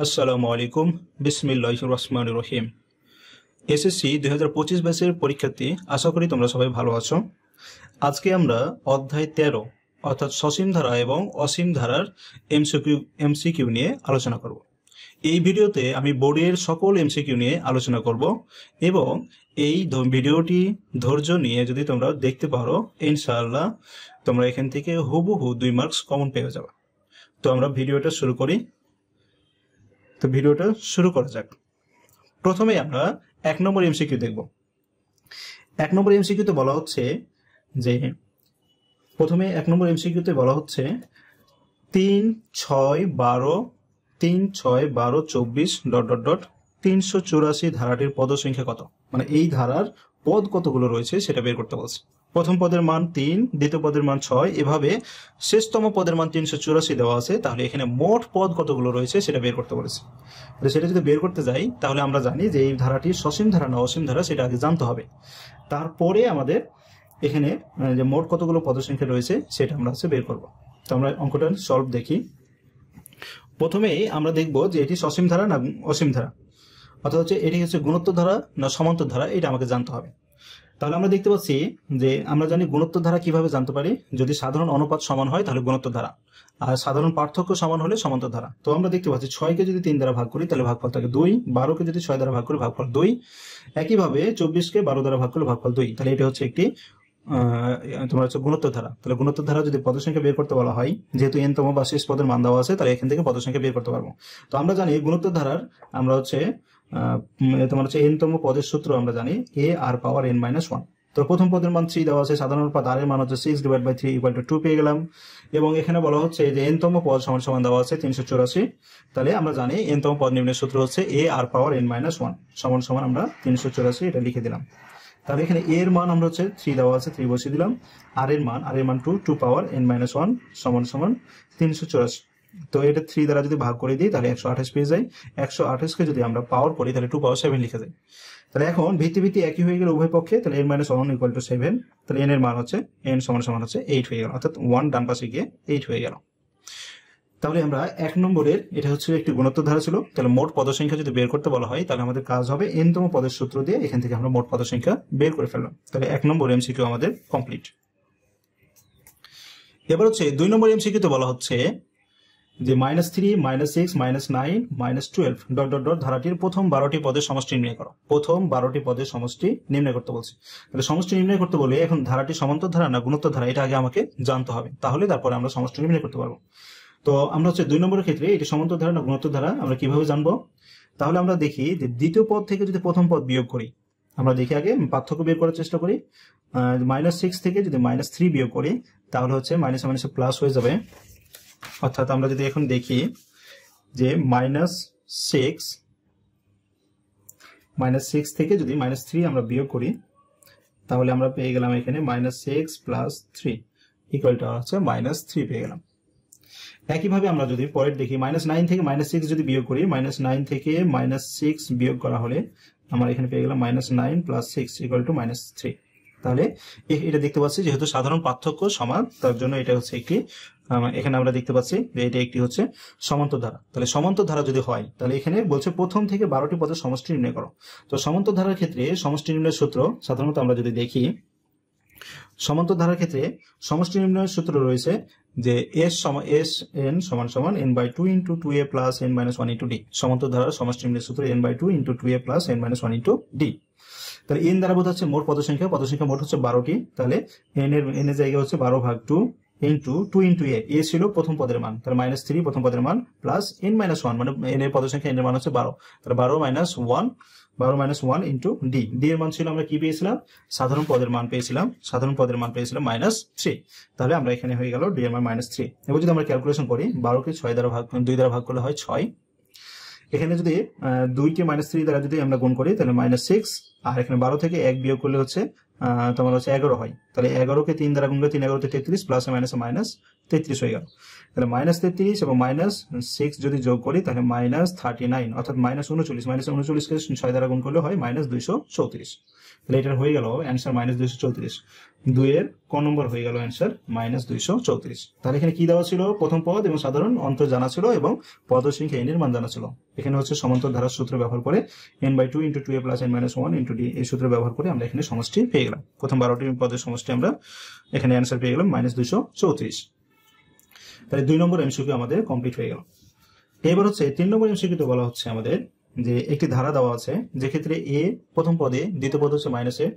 আসসালামু আলাইকুম, বিসমিল্লাহির রহমানির রহিম। এসএসসি 2025 ব্যাচের পরীক্ষার্থী, আশা করি তোমরা সবাই ভালো আছো। আজকে আমরা অধ্যায় 13 অর্থাৎ সসীম ধারা এবং অসীম ধারার এমসিকিউ নিয়ে আলোচনা করব। এই ভিডিওতে আমি বোর্ডের সকল এমসিকিউ নিয়ে আলোচনা করব এবং এই ভিডিওটি ধৈর্য নিয়ে যদি তোমরা দেখতে পারো, ইনশাআল্লাহ তোমরা এখান থেকে হুবহু 2 মার্কস কমন পেয়ে যাবে। তো আমরা ভিডিওটা শুরু করি। তো ভিডিওটা শুরু করা যাক। প্রথমে আমরা 1 নম্বর এমসিকিউ দেখব। 1 নম্বর এমসিকিউতে বলা হচ্ছে যে প্রথমে 1 নম্বর এমসিকিউতে বলা হচ্ছে 3, 6, 12, 3, 6, 12, 24... 384 ধারাটির পদ সংখ্যা কত, মানে এই ধারার পদ কতগুলো রয়েছে সেটা বের করতে বলছে। প্রথম পদের মান 3, দ্বিতীয় পদের মান 6, এভাবে শেষতম পদের মান 384 দেওয়া আছে। তাহলে এখানে মোট পদ কতগুলো রয়েছে সেটা বের করতে বলেছে। সেটা যদি বের করতে যাই তাহলে আমরা জানি যে এই ধারাটি সসীম ধারা না অসীম ধারা সেটা আগে জানতে হবে। তারপরে আমাদের এখানে যে মোট কতগুলো পদ সংখ্যা রয়েছে সেটা আমরা বের করব। তো আমরা অঙ্কটা সলভ দেখি। প্রথমেই আমরা দেখব যে এটি সসীম ধারা না অসীম ধারা, অর্থাৎ হচ্ছে এটি হচ্ছে গুণোত্তর ধারা না সমান্তর ধারা, এটা আমাকে জানতে হবে। তাহলে আমরা দেখতে পাচ্ছি যে আমরা জানি গুণোত্তর ধারা কিভাবে জানতে পারি, যদি সাধারণ অনুপাত সমান হয় তাহলে গুণোত্তর ধারা, আর সাধারণ পার্থক্য সমান হলে সমান্তর ধারা। তো আমরা দেখতে পাচ্ছি 6কে যদি 3 দ্বারা ভাগ করি তাহলে ভাগফল থাকে 2, 12কে যদি 6 দ্বারা ভাগ করি ভাগফল 2, একইভাবে 24কে 12 দ্বারা ভাগ করলে ভাগফল 2। তাহলে এটা হচ্ছে একটি তোমার হচ্ছে গুণোত্তর ধারা। তাহলে গুণোত্তর ধারা যদি পদ সংখ্যা বের করতে বলা হয়, যেহেতু n তম বা শেষ পদের মান দেওয়া আছে, তাহলে এখান থেকে পদ সংখ্যা বের করতে পারবো। তো আমরা জানি গুণোত্তর ধারার আমরা হচ্ছে তোমার হচ্ছে n তম পদের সূত্র আমরা জানি a r পাওয়ার n - 1। তো প্রথম পদের মান 3 দেওয়া আছে, সাধারণ অনুপাত r এর মান হচ্ছে 6/3 = 2 পেয়ে গেলাম। এবং এখানে বলা হচ্ছে যে n তম পদ সমান সমান দেওয়া আছে 384। তাহলে আমরা জানি n তম পদ নির্ণয়ের সূত্র হচ্ছে a r পাওয়ার n - 1 সমান সমান আমরা 384 এটা লিখে দিলাম। তাহলে এখানে a এর মান আমরা হচ্ছে 3 দেওয়া আছে, 3 বসিয়ে দিলাম। r এর মান 2 পাওয়ার n - 1 সমান সমান 384। তো এটা 3 দ্বারা যদি ভাগ করে দিই তাহলে 128 পেয়ে যাই। 128 কে যদি আমরা পাওয়ার করি তাহলে 2 পাওয়ার 7 লিখে যাই। তাহলে এখন ভিত্তি একই হয়ে গেল উভয় পক্ষে। তাহলে n - 1 = 7। তাহলে n এর মান হচ্ছে n সমান সমান হচ্ছে 8 হয়ে গেল, অর্থাৎ 1 ডান পাশে গিয়ে 8 হয়ে গেল। তাহলে আমরা 1 নম্বরের এটা হচ্ছে একটি গুণোত্তর ধারা ছিল। তাহলে মোট পদ সংখ্যা যদি বের করতে বলা হয় তাহলে আমাদের কাজ হবে n তম পদের সূত্র দিয়ে এখান থেকে আমরা মোট পদ সংখ্যা বের করে ফেললাম। তাহলে 1 নম্বর এমসিকিউ আমাদের কমপ্লিট। এবার হচ্ছে 2 নম্বর এমসিকিউতে বলা হচ্ছে যে -3, -6, -9, -12... ধারাটির প্রথম 12টি পদের সমষ্টি নির্ণয় করো। প্রথম 12টি পদের সমষ্টি নির্ণয় করতে বলছে। তাহলে সমষ্টি নির্ণয় করতে বলে এখন ধারাটি সমান্তর ধারা না গুণোত্তর ধারা এটা আগে আমাকে জানতে হবে, তাহলে তারপরে আমরা সমষ্টি নির্ণয় করতে পারবো। তো আমরা হচ্ছে 2 নম্বরের ক্ষেত্রে এটি সমান্তর ধারা না গুণোত্তর ধারা আমরা কিভাবে জানবো? তাহলে আমরা দেখি যে দ্বিতীয় পদ থেকে যদি প্রথম পদ বিয়োগ করি, আমরা দেখি আগে পার্থক্য বের করার চেষ্টা করি। -6 থেকে যদি -3 বিয়োগ করি তাহলে হচ্ছে মাইনাস মাইনাসে প্লাস হয়ে যাবে। অর্থাৎ আমরা যদি এখন দেখি যে -6 থেকে যদি -3 আমরা বিয়োগ করি তাহলে আমরা পেয়ে গেলাম এখানে -6 + 3 = হচ্ছে -3 পেয়ে গেলাম। একইভাবে আমরা যদি পরের দেখি -9 থেকে -6 যদি বিয়োগ করি, -9 থেকে -6 বিয়োগ করা হলে আমরা এখানে পেয়ে গেলাম -9 + 6 = -3। তাহলে এটা দেখতে পাচ্ছি যেহেতু সাধারণ পার্থক্য সমান, তার জন্য এটা হচ্ছে একটি এখানে আমরা দেখতে পাচ্ছি যে এটা একটি হচ্ছে সমান্তর ধারা। তাহলে সমান্তর ধারা যদি হয় তাহলে এখানে বলছে প্রথম থেকে 12টি পদের সমষ্টি নির্ণয় করো। তো সমান্তর ধারার ক্ষেত্রে সমষ্টি নির্ণয়ের সূত্র সাধারণত আমরা যদি দেখি, সমান্তর ধারার ক্ষেত্রে সমষ্টি নির্ণয়ের সূত্র রয়েছে যে n = n/2 × 2a + n - 1 × d। সমান্তর ধারার সমষ্টি নির্ণয়ের সূত্র n/2 × 2a + n - 1 × d। তাহলে n দ্বারা বোঝাচ্ছে মোট পদ সংখ্যা মোট হচ্ছে 12টি। তাহলে n এর জায়গায় হচ্ছে 12/2 × 2 × a ছিল প্রথম পদের মান, তাহলে -3 প্রথম পদের মান প্লাস n - 1 মানে n এর পদ সংখ্যা n এর মান হচ্ছে 12। তাহলে 12 - 1 × d এর মান ছিল আমরা কি পেয়েছিলাম? সাধারণ পদের মান পেয়েছিলাম -3। তাহলে আমরা এখানে হয়ে গেল d এর মান -3। এবার যদি আমরা ক্যালকুলেশন করি 12কে 6 দ্বারা ভাগ 2 দ্বারা ভাগ করলে হয় 6। এখানে যদি 2কে -3 দ্বারা যদি আমরা গুণ করি তাহলে -6, আর এখানে 12 থেকে 1 বিয়োগ করলে হচ্ছে তোমার হচ্ছে 11 হয়। তাহলে 11কে 3 দ্বারা গুণ করলে 3 11 33 প্লাসে মাইনাসে -33 হয়ে গেল। তাহলে -33 এবং -6 যদি যোগ করি তাহলে -39, অর্থাৎ -39 কে 6 দ্বারা গুণ করলে হয় -234। তাহলে এটা হয়ে গেল অ্যান্সার -234। 2 এর ক নম্বর হয়ে গেল অ্যান্সার -234। তাহলে এখানে কি দেওয়া ছিল? প্রথম পদ এবং সাধারণ অন্তর জানা ছিল এবং পদ ও সংখ্যা n এর মান জানা ছিল। এখানে হচ্ছে সমান্তর ধারার সূত্র ব্যবহার করে n/2 × 2a + n-1 × d এই সূত্র ব্যবহার করে আমরা এখানে সমষ্টি পেয়ে গেলাম। প্রথম 12টি পদের সমষ্টি আমরা এখানে অ্যান্সার পেয়ে গেলাম -234। তাহলে 2 নম্বর এমসিকিউ আমাদের কমপ্লিট হয়ে গেল। এবার হচ্ছে 3 নম্বর এমসিকিউতে বলা হচ্ছে আমাদের যে একটি ধারা দেওয়া আছে, যে ক্ষেত্রে a প্রথম পদে, দ্বিতীয় পদ হচ্ছে -a,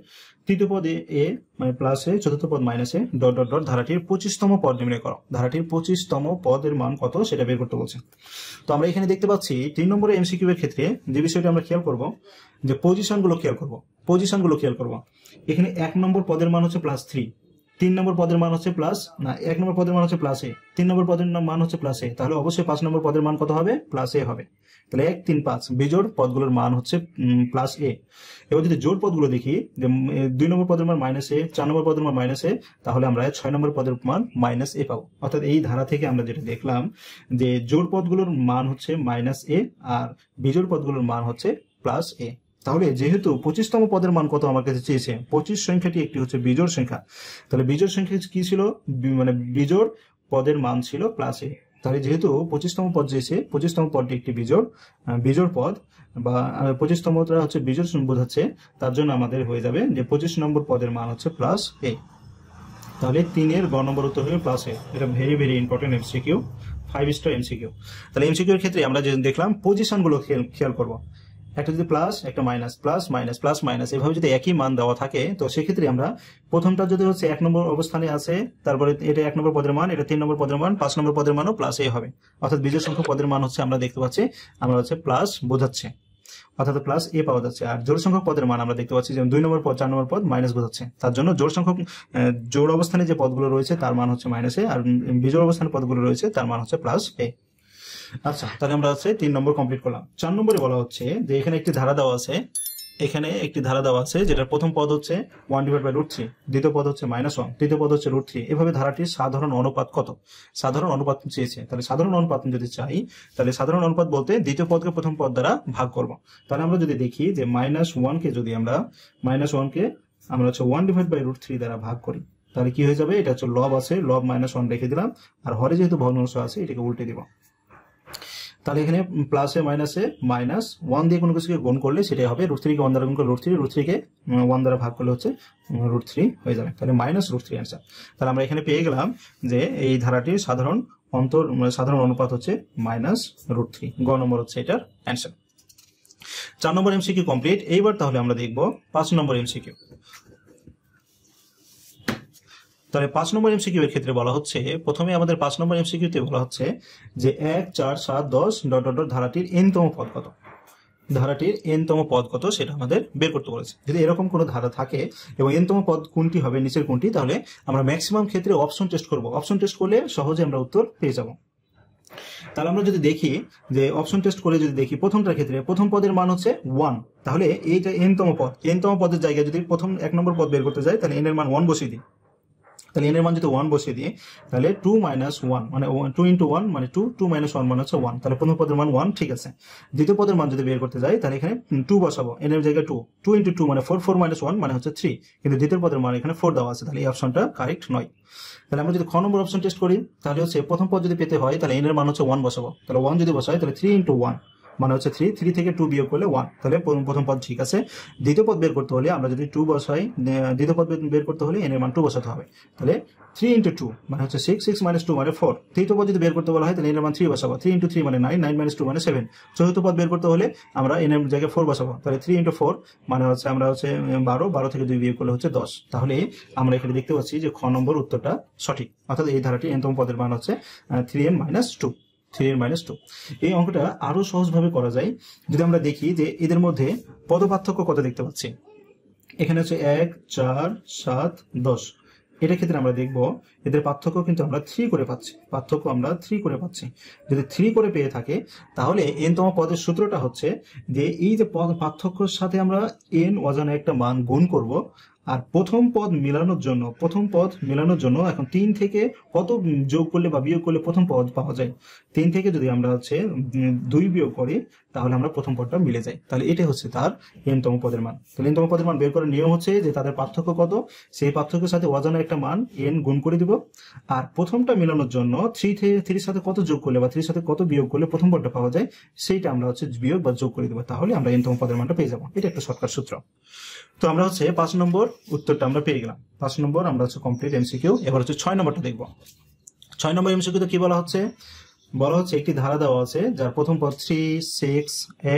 তৃতীয় পদে a মানে +a, চতুর্থ পদ -a, ডট ডট ডট ধারাটির 25তম পদ নির্ণয় করো। ধারাটির 25তম পদের মান কত সেটা বের করতে বলছে। তো আমরা এখানে দেখতে পাচ্ছি 3 নম্বরের এমসিকিউ এর ক্ষেত্রে যে বিষয়টি আমরা খেয়াল করব, যে পজিশনগুলো খেয়াল করব। এখানে 1 নম্বর পদের মান হচ্ছে +3, 3 নম্বর পদের মান হচ্ছে এক নম্বর পদের মান হচ্ছে +a, 3 নম্বর পদের মান হচ্ছে +a, তাহলে অবশ্যই 5 নম্বর পদের মান কত হবে? +a হবে। তাহলে 1, 3, 5 বিজোড় পদগুলোর মান হচ্ছে +a। এবার যদি জোড় পদগুলো দেখি, যে 2 নম্বর পদের মান -a, 4 নম্বর পদের মান -a, তাহলে আমরা 6 নম্বর পদের মান -a পাবো। অর্থাৎ এই ধারা থেকে আমরা যেটা দেখলাম যে জোড় পদগুলোর মান হচ্ছে -a আর বিজোড় পদগুলোর মান হচ্ছে +a। তাহলে যেহেতু 25তম পদের মান কত আমার কাছে চেয়েছে, 25 সংখ্যাটি একটি হচ্ছে বিজোড় সংখ্যা, তাহলে বিজোড় সংখ্যা কি ছিল? মানে বিজোড় পদের মান ছিল +a। তাহলে যেহেতু 25তম পদ চেয়েছে, 25তম পদটি একটি বিজোড় পদ বা 25তমটা হচ্ছে বিজোড় বোঝাচ্ছে, তার জন্য আমাদের হয়ে যাবে যে 25 নম্বর পদের মান হচ্ছে +a। তাহলে 3 এর গ নম্বর উত্তর হবে +a। এটা very very important MCQ, 5 star MCQ. তাহলে এমসিকিউ এর ক্ষেত্রে আমরা যে দেখলাম পজিশনগুলো খেয়াল করব। একটা যদি প্লাস, একটা minus, plus minus, plus minus, এভাবে যদি একই মান দেওয়া থাকে, তো সেক্ষেত্রে আমরা প্রথমটা যদি হচ্ছে 1 নম্বর অবস্থানে আছে, তারপরে এটা 1 নম্বর পদের মান, এটা 3 নম্বর পদের মান, 5 নম্বর পদের মানও +a হবে। অর্থাৎ বিজোড় সংখ্যক পদের মান হচ্ছে আমরা দেখতে পাচ্ছি আমরা হচ্ছে প্লাস বোঝাচ্ছে, অর্থাৎ +a পাওয়া যাচ্ছে। আর জোড় সংখ্যক পদের মান আমরা দেখতে পাচ্ছি যে 2 নম্বর পদ, 4 নম্বর পদ মাইনাস বোঝাচ্ছে। তার জন্য জোড় অবস্থানে যে পদগুলো রয়েছে তার মান হচ্ছে -a, আর বিজোড় অবস্থানে পদগুলো রয়েছে তার মান হচ্ছে +a। আচ্ছা, তাহলে আমরা হচ্ছে 3 নম্বর কমপ্লিট করলাম। 4 নম্বরে বলা হচ্ছে যে এখানে একটি ধারা দেওয়া আছে, যেটার প্রথম পদ হচ্ছে 1/√3, দ্বিতীয় পদ হচ্ছে -1, তৃতীয় পদ হচ্ছে √3। এভাবে ধারাটির সাধারণ অনুপাত কত? সাধারণ অনুপাত চেয়েছে। তাহলে সাধারণ অনুপাত যদি চাই, তাহলে সাধারণ অনুপাত বলতে দ্বিতীয় পদকে প্রথম পদ দ্বারা ভাগ করব। তাহলে আমরা যদি দেখি যে -1কে যদি আমরা হচ্ছে 1/√3 দ্বারা ভাগ করি, তাহলে কি হয়ে যাবে? এটা হচ্ছে লব আছে, লব -1 রেখে দিলাম, আর হরে যেহেতু ভগ্নাংশ আছে এটাকে উল্টে দিব। তাহলে এখানে প্লাসে মাইনাসে -1 দিয়ে কোনো কিছুকে গুণ করলে সেটাই হবে √3 কে 1 দ্বারা গুণ করলে √3 কে 1 দ্বারা ভাগ করলে হচ্ছে √3 হয়ে যাবে। তাহলে -√3 অ্যান্সার। তাহলে আমরা এখানে পেয়ে গেলাম যে এই ধারাটির সাধারণ অনুপাত হচ্ছে -√3। গ নম্বর হচ্ছে এটার অ্যান্সার। 4 নম্বর এমসিকিউ কমপ্লিট। এইবার তাহলে আমরা দেখব 5 নম্বর এমসিকিউ। তাহলে 5 নম্বর এমসিকিউ এর ক্ষেত্রে বলা হচ্ছে, প্রথমে আমাদের 5 নম্বর এমসিকিউতে বলা হচ্ছে যে 1, 4, 7, 10 ডট ডট ডট ধারাটির n-তম পদ কত? ধারাটির n-তম পদ কত সেটা আমাদের বের করতে বলেছে। যদি এরকম কোনো ধারা থাকে এবং n-তম পদ কোনটি হবে, নিচের কোনটি, তাহলে আমরা ম্যাক্সিমাম ক্ষেত্রে অপশন টেস্ট করব। অপশন টেস্ট করলে সহজে আমরা উত্তর পেয়ে যাব। তাহলে আমরা যদি দেখি যে অপশন টেস্ট করে যদি দেখি, প্রথমটার ক্ষেত্রে প্রথম পদের মান হচ্ছে 1, তাহলে এইটা n-তম পদ, n-তম পদের জায়গায় যদি প্রথম 1 নম্বর পদ বের করতে যাই, তাহলে n এর মান 1 বসিয়ে দিই। তাহলে n এর মান যদি 1 বসিয়ে দিই, তাহলে 2 - 1 মানে 2 × 1 মানে 2, 2 - 1 মানে হচ্ছে 1। তাহলে প্রথম পদের মান 1, ঠিক আছে। দ্বিতীয় পদের মান যদি বের করতে যাই, তাহলে এখানে 2 বসাবো, n এর জায়গায় 2, 2 × 2 মানে 4, 4 - 1 মানে হচ্ছে 3, কিন্তু দ্বিতীয় পদের মান এখানে 4 দেওয়া আছে, তাহলে এই অপশনটা কারেক্ট নয়। তাহলে আমরা যদি খ নম্বর অপশন টেস্ট করি, তাহলে হচ্ছে প্রথম পদ যদি পেতে হয়, তাহলে n এর মান হচ্ছে 1 বসাবো। তাহলে 1 যদি বসাই, তাহলে 3 × 1 মানে হচ্ছে 3, 3 থেকে 2 বিয়োগ করলে 1, তাহলে প্রথম পদ ঠিক আছে। দ্বিতীয় পদ বের করতে হলে আমরা যদি 2 বসাই, দ্বিতীয় পদ বের করতে হলে n এর মান 2 বসাতে হবে। তাহলে 3 × 2 মানে হচ্ছে 6, 6 - 2 মানে 4। তৃতীয় পদ যদি বের করতে বলা হয়, তাহলে n এর মান 3 বসাবো, 3 × 3 মানে 9, 9 - 2 মানে 7। চতুর্থ পদ বের করতে হলে আমরা n এর জায়গায় 4 বসাবো, তাহলে 3 × 4 মানে হচ্ছে আমরা হচ্ছে 12, 12 থেকে 2 বিয়োগ করলে হচ্ছে 10। তাহলে আমরা এখানে দেখতে পাচ্ছি যে খ নম্বর উত্তরটা সঠিক, অর্থাৎ এই ধারাটি n-তম পদের মান হচ্ছে 3n - 2। 3n - 2। এই অঙ্কটা আরো সহজভাবে করা যায় যদি আমরা দেখি যে এদের মধ্যে পদ পার্থক্য কত দেখতে পাচ্ছি। এখানে হচ্ছে 1, 4, 7, 10। এটার ক্ষেত্রে আমরা দেখব এদের পার্থক্য কিন্তু আমরা 3 করে পাচ্ছি। যদি 3 করে পেয়ে থাকে, তাহলে n-তম পদের সূত্রটা হচ্ছে যে এই যে পার্থক্যের সাথে আমরা n অজানা একটা মান গুণ করব, আর প্রথম পদ মেলানোর জন্য এখন 3 থেকে কত যোগ করলে বা বিয়োগ করলে প্রথম পদ পাওয়া যায়। 3 থেকে যদি আমরা হচ্ছে 2 বিয়োগ করি, তাহলে আমরা প্রথম পদটা মিলে যাই, তাহলে এটাই হচ্ছে তার n তম পদের মান। তাহলে n তম পদের মান বের করার নিয়ম হচ্ছে যে তাদের পার্থক্য কত, সেই পার্থক্যের সাথে অজানা একটা মান n গুণ করে দিব, আর প্রথমটা মিলানোর জন্য 3 সাথে কত যোগ করলে বা 3 সাথে কত বিয়োগ করলে প্রথম পদটা পাওয়া যায় সেইটা আমরা হচ্ছে বিয়োগ বা যোগ করে দেবো, তাহলে আমরা n তম পদের মানটা পেয়ে যাবো। এটা একটা শর্টকাট সূত্র। তো আমরা হচ্ছে 5 নম্বর উত্তরটা আমরা পেয়ে গেলাম। 5 নম্বর আমরা হচ্ছে কমপ্লিট এমসিকিউ। এবার হচ্ছে 6 নম্বরটা দেখবো। 6 নম্বর এমসিকিউতে কি বলা হচ্ছে, একটি ধারা দেওয়া আছে যার প্রথম পদ 3, 6,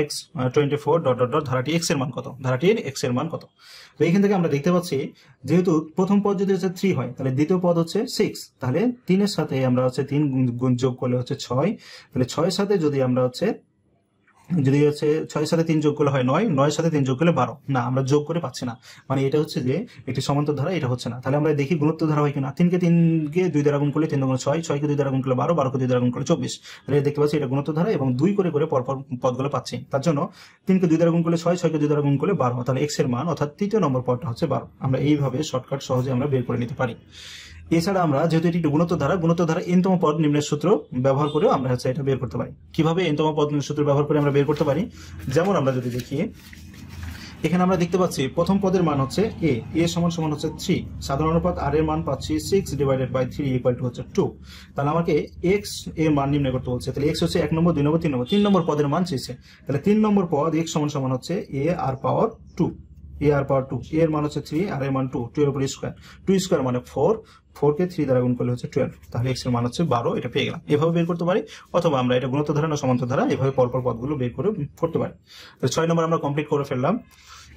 x, 24 ডট ডট ডট, ধারাটি x এর মান কত, ধারাটির x এর মান কত। তো এখান থেকে আমরা দেখতে পাচ্ছি যেহেতু প্রথম পদ যদি হচ্ছে 3 হয় তাহলে দ্বিতীয় পদ হচ্ছে 6, তাহলে 3 এর সাথে আমরা হচ্ছে 3 গুণ যোগ করলে হচ্ছে 6, তাহলে 6 এর সাথে যদি আমরা হচ্ছে 6 সাথে 3 যোগ করলে হয় 9, 9 সাথে 3 যোগ করলে 12, না আমরা যোগ করে পাচ্ছি না, মানে এটা হচ্ছে যে একটি সমান্তর ধারা, এটা হচ্ছে না। তাহলে আমরা দেখি গুণোত্তর ধারা হয় কিনা। 3 কে 2 দ্বারা গুণ করলে 3 দুগুণ 6, 6 কে 2 দ্বারা গুণ করলে 12, 12 কে 2 দ্বারা গুণ করলে 24, তাহলে দেখতে পাচ্ছি এটা গুণোত্তর ধারা এবং 2 করে করে পরপর পদগুলো পাচ্ছি। তার জন্য 3 কে 2 দ্বারা গুণ করলে 6, 6 কে 2 দ্বারা গুণ করলে 12, তাহলে x এর মান অর্থাৎ তৃতীয় নম্বর পদটা হচ্ছে 12। আমরা এইভাবে শর্টকাট সহজে আমরা বের করে নিতে পারি। এছাড়া আমরা যেহেতু এটি গুণোত্তর ধারা n তম পদ নির্ণয়ের সূত্র ব্যবহার করে আমরা হচ্ছে এটা বের করতে পারি। কিভাবে n তম পদ নির্ণয়ের সূত্র ব্যবহার করে আমরা বের করতে পারি, যেমন আমরা যদি দেখি এখানে আমরা দেখতে পাচ্ছি প্রথম পদের মান হচ্ছে a সমান সমান হচ্ছে 3, সাধারণ অনুপাত r এর মান পাচ্ছি 6 ডিভাইডেড বাই 3 ইকুয়াল টু হচ্ছে 2। তাহলে আমাকে x এর মান নির্ণয় করতে বলছে, তাহলে x হচ্ছে 1 নম্বর 2 নম্বর 3 নম্বর 3 নম্বর পদের মান চেয়েছে, তাহলে 3 নম্বর পদ x সমান সমান হচ্ছে a r power 2, a r power 2, a এর মান হচ্ছে 3, r এর মান 2, 2 এর উপর স্কয়ার, 2 স্কয়ার মানে 4, 4 কে 3 দ্বারা গুণ করলে হচ্ছে 12, তাহলে x এর মান হচ্ছে 12, এটা পেয়ে গেলাম। এভাবে বের করতে পারি, অথবা আমরা এটা গুণোত্তর ধারা না সমান্তর ধারা এভাবে পরপর পদগুলো বের করে করতে পারি। তো 6 নম্বর আমরা কমপ্লিট করে ফেললাম।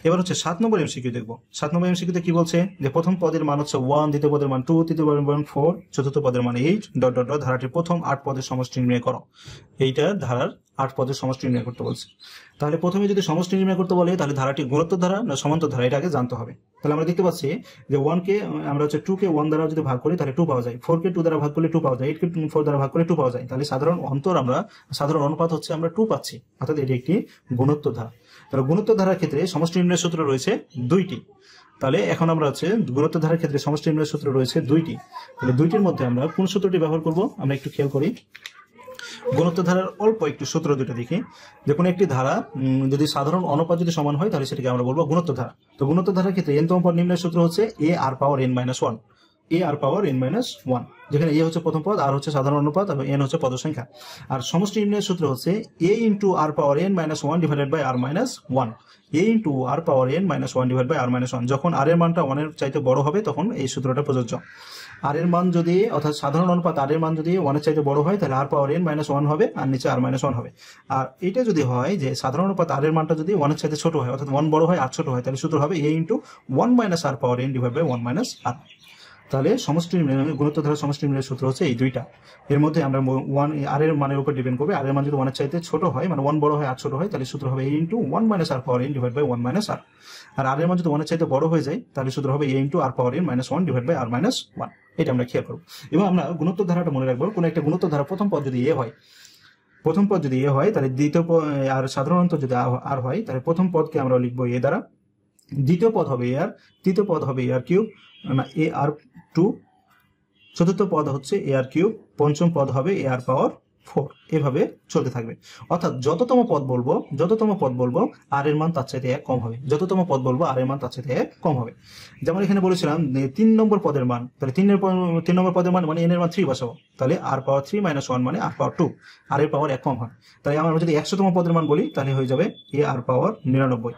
এবার হচ্ছে 7 নম্বর এমসিকিউ দেখবো। 7 নম্বর এমসিকিউতে কি বলছে যে প্রথম পদের মান হচ্ছে 1, দ্বিতীয় পদের মান 2, তৃতীয় পদের মান 4, চতুর্থ পদের মান 8 ডট ডট ডট, ধারাটির প্রথম 8 পদের সমষ্টি নির্ণয় করো। এইটা ধারার 8 পদের সমষ্টি নির্ণয় করতে বলছে। তাহলে প্রথমে যদি সমষ্টি নির্ণয় করতে বলে তাহলে ধারাটি গুণোত্তর ধারা না সমান্তর ধারা এটা আগে জানতে হবে। তাহলে আমরা দেখতে পাচ্ছি যে 1 কে আমরা হচ্ছে 2 কে 1 দ্বারা যদি ভাগ করি তাহলে 2 পাওয়া যায়, 4 কে 2 দ্বারা ভাগ করলে 2 পাওয়া যায়, 8 কে 4 দ্বারা ভাগ করলে 2 পাওয়া যায়, তাহলে সাধারণ অনুপাত হচ্ছে আমরা 2 পাচ্ছি, অর্থাৎ এটি একটি গুণোত্তর ধারা। তাহলে গুণোত্তর ধারার ক্ষেত্রে সমষ্টি নির্ণয়ের সূত্র রয়েছে 2টি। তাহলে এখন আমরা হচ্ছে গুণোত্তর ধারার ক্ষেত্রে সমষ্টি নির্ণয়ের সূত্র রয়েছে 2টি। তাহলে 2টির মধ্যে আমরা কোন সূত্রটি ব্যবহার করব আমরা একটু খেয়াল করি। গুণোত্তর ধারার অল্প একটু সূত্র দুটো দেখি। যে কোনো একটি ধারা যদি সাধারণ অনুপাত যদি সমান হয় তাহলে সেটাকে আমরা বলবো গুণোত্তর ধারা। তো গুণোত্তর ধারার ক্ষেত্রে n-তম পদ নির্ণয়ের সূত্র হচ্ছে a r power n-1, a r power n-1, যেখানে a হচ্ছে প্রথম পদ, r হচ্ছে সাধারণ অনুপাত এবং n হচ্ছে পদ সংখ্যা। আর সমষ্টি নির্ণয়ের সূত্র হচ্ছে a into r power n-1 divided by r-1, a into r power n-1 divide by r-1। যখন r এর মানটা 1 এর চাইতে বড় হবে তখন এই সূত্রটা প্রযোজ্য। r এর মান যদি অর্থাৎ সাধারণ অনুপাত r এর মান যদি 1 এর চাইতে বড় হয় তাহলে r পাওয়ার n-1 হবে আর নিচে r-1 হবে। আর এটা যদি হয় যে সাধারণ অনুপাত r এর মানটা যদি 1 এর চাইতে ছোট হয় অর্থাৎ 1 বড় হয় r ছোট হয় তাহলে সূত্র হবে a into 1 - r power n divide by 1 - r। তাহলে সমষ্টি গুণোত্তর ধারা সমষ্টি নির্ণয়ের সূত্র হচ্ছে এই দুইটা। এর মধ্যে আমরা 1 r এর মানের উপর ডিপেন্ড করবে। r এর মান যদি 1 এর চাইতে ছোট হয় মানে 1 বড় হয় r ছোট হয় তাহলে সূত্র হবে a into 1 - r power n divide by 1 - r। আর r এর মান যদি 1 এর চাইতে বড় হয়ে যায় তাহলে সূত্র হবে a into r power n-1 divide by r-1। এটা আমরা খেয়াল করব এবং আমরা গুণোত্তর ধারাটা মনে রাখবো। কোন একটা গুণোত্তর ধারা প্রথম পদ যদি a হয় তাহলে দ্বিতীয় আর সাধারণত যদি r হয় তাহলে প্রথম পদকে আমরা লিখবো a দ্বারা, দ্বিতীয় পদ হবে ar, তৃতীয় পদ হবে ar কিউব না ar2, চতুর্থ পদ হচ্ছে ar কিউব, পঞ্চম পদ হবে ar পাওয়ার 4। এভাবে চলতে থাকবে। অর্থাৎ যততম পদ বলবো r এর মান তার চাইতে 1 কম হবে, যততম পদ বলবো r এর মান তার চাইতে 1 কম হবে। যেমন এখানে বলেছিলাম 3 নম্বর পদের মান, তাহলে 3 নম্বর পদের মান মানে n এর মান 3 বসাবো, তাহলে r পাওয়ার 3 - 1 মানে r পাওয়ার 2, r এর পাওয়ার 1 কম হয়। তাহলে আমরা যদি 100তম পদের মান বলি তাহলে হয়ে যাবে ar পাওয়ার 99।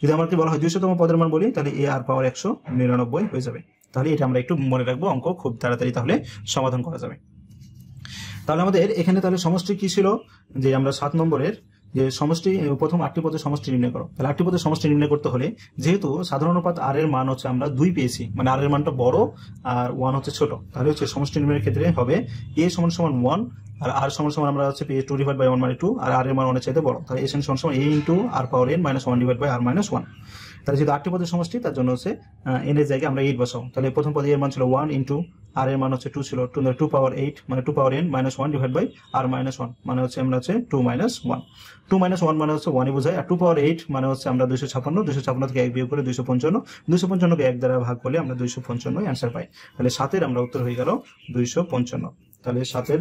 যদি আমাকে বলা হয় 200তম পদের মান বলি তাহলে ar পাওয়ার 199 হয়ে যাবে। তাহলে এটা আমরা একটু মনে রাখবো, অঙ্ক খুব তাড়াতাড়ি তাহলে সমাধান করা যাবে। তাহলে আমাদের এখানে তাহলে সমষ্টি কি ছিল যে আমরা 7 নম্বরের যে সমষ্টি প্রথম 8টি পদের সমষ্টি নির্ণয় করো। তাহলে 8টি পদের সমষ্টি নির্ণয় করতে হলে যেহেতু সাধারণ অনুপাত r এর মান হচ্ছে আমরা 2 পেয়েছি, মানে r এর মানটা বড় আর 1 হচ্ছে ছোট, তাহলে হচ্ছে সমষ্টি নির্ণয়ের ক্ষেত্রে হবে a সমান সমান 1 আর r সমান সমান আমরা হচ্ছে 2 ডিভাইড বাই 1 মানে 2 আর r এর মান 1 এর চাইতে বড়, তাহলে a সমান সমান a into r power n-1 divide by r-1। তাহলে যেহেতু 8টি পদের সমষ্টি তার জন্য হচ্ছে n এর জায়গায় আমরা 8 বসাবো। তাহলে প্রথম পদে এর মান ছিল 1 ইনটু r এর মান হচ্ছে 2 ছিল 2 পাওয়ার 8 মানে 2 পাওয়ার n-1 ডিভাইড বাই r-1 মানে হচ্ছে আমরা হচ্ছে 2 - 1, 2 - 1 মানে হচ্ছে 1ই বোঝায়। আর 2 পাওয়ার 8 মানে হচ্ছে আমরা 256 থেকে 1 বিয়োগ করে 255 কে 1 দ্বারা ভাগ করলে আমরা 255 অ্যান্সার পাই। তাহলে 7 এর আমরা উত্তর হয়ে গেল 255। তাহলে 7 এর